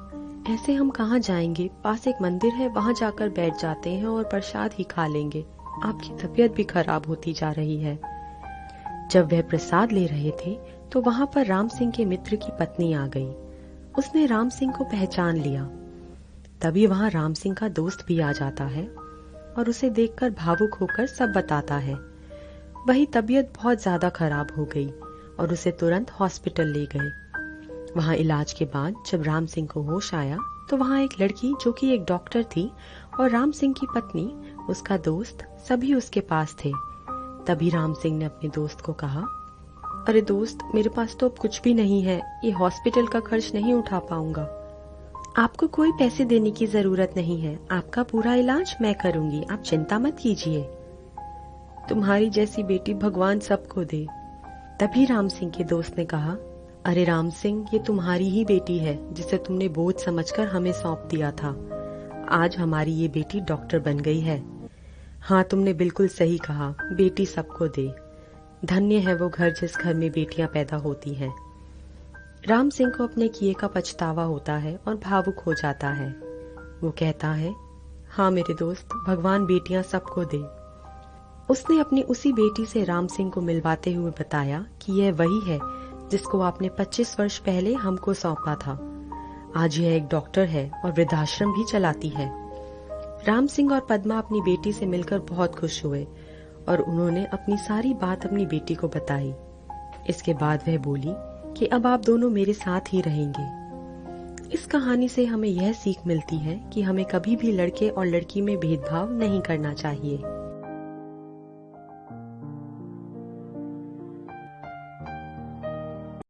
ऐसे हम कहाँ जाएंगे? पास एक मंदिर है, वहां जाकर बैठ जाते हैं और प्रसाद ही खा लेंगे। आपकी तबीयत भी खराब होती जा रही है। जब वह प्रसाद ले रहे थे तो वहां पर राम सिंह के मित्र की पत्नी आ गई। उसने राम सिंह को पहचान लिया। तभी वहां राम सिंह का दोस्त भी आ जाता है और उसे देखकर भावुक होकर सब बताता है। वही तबीयत बहुत ज्यादा खराब हो गई और उसे तुरंत हॉस्पिटल ले गए। वहां इलाज के बाद जब राम सिंह को होश आया तो वहां एक लड़की जो कि एक डॉक्टर थी और राम सिंह की पत्नी, उसका दोस्त, सभी उसके पास थे। तभी राम सिंह ने अपने दोस्त को कहा, अरे दोस्त, मेरे पास तो अब कुछ भी नहीं है, ये हॉस्पिटल का खर्च नहीं उठा पाऊंगा। आपको कोई पैसे देने की जरूरत नहीं है, आपका पूरा इलाज मैं करूंगी, आप चिंता मत कीजिए। तुम्हारी जैसी बेटी भगवान सबको दे। तभी राम सिंह के दोस्त ने कहा, अरे राम सिंह, ये तुम्हारी ही बेटी है जिसे तुमने बोझ समझकर हमें सौंप दिया था। आज हमारी ये बेटी डॉक्टर बन गई है। हाँ, तुमने बिल्कुल सही कहा, बेटी सबको दे। धन्य है वो घर जिस घर में बेटियां पैदा होती हैं। राम सिंह को अपने किए का पछतावा होता है और भावुक हो जाता है। वो कहता है, हाँ मेरे दोस्त, भगवान बेटियां सबको दे। उसने अपनी उसी बेटी से राम सिंह को मिलवाते हुए बताया कि यह वही है जिसको आपने 25 वर्ष पहले हमको सौंपा था। आज यह एक डॉक्टर है और वृद्धाश्रम भी चलाती है। राम सिंह और पद्मा अपनी बेटी से मिलकर बहुत खुश हुए और उन्होंने अपनी सारी बात अपनी बेटी को बताई। इसके बाद वह बोली कि अब आप दोनों मेरे साथ ही रहेंगे। इस कहानी से हमें यह सीख मिलती है कि हमें कभी भी लड़के और लड़की में भेदभाव नहीं करना चाहिए।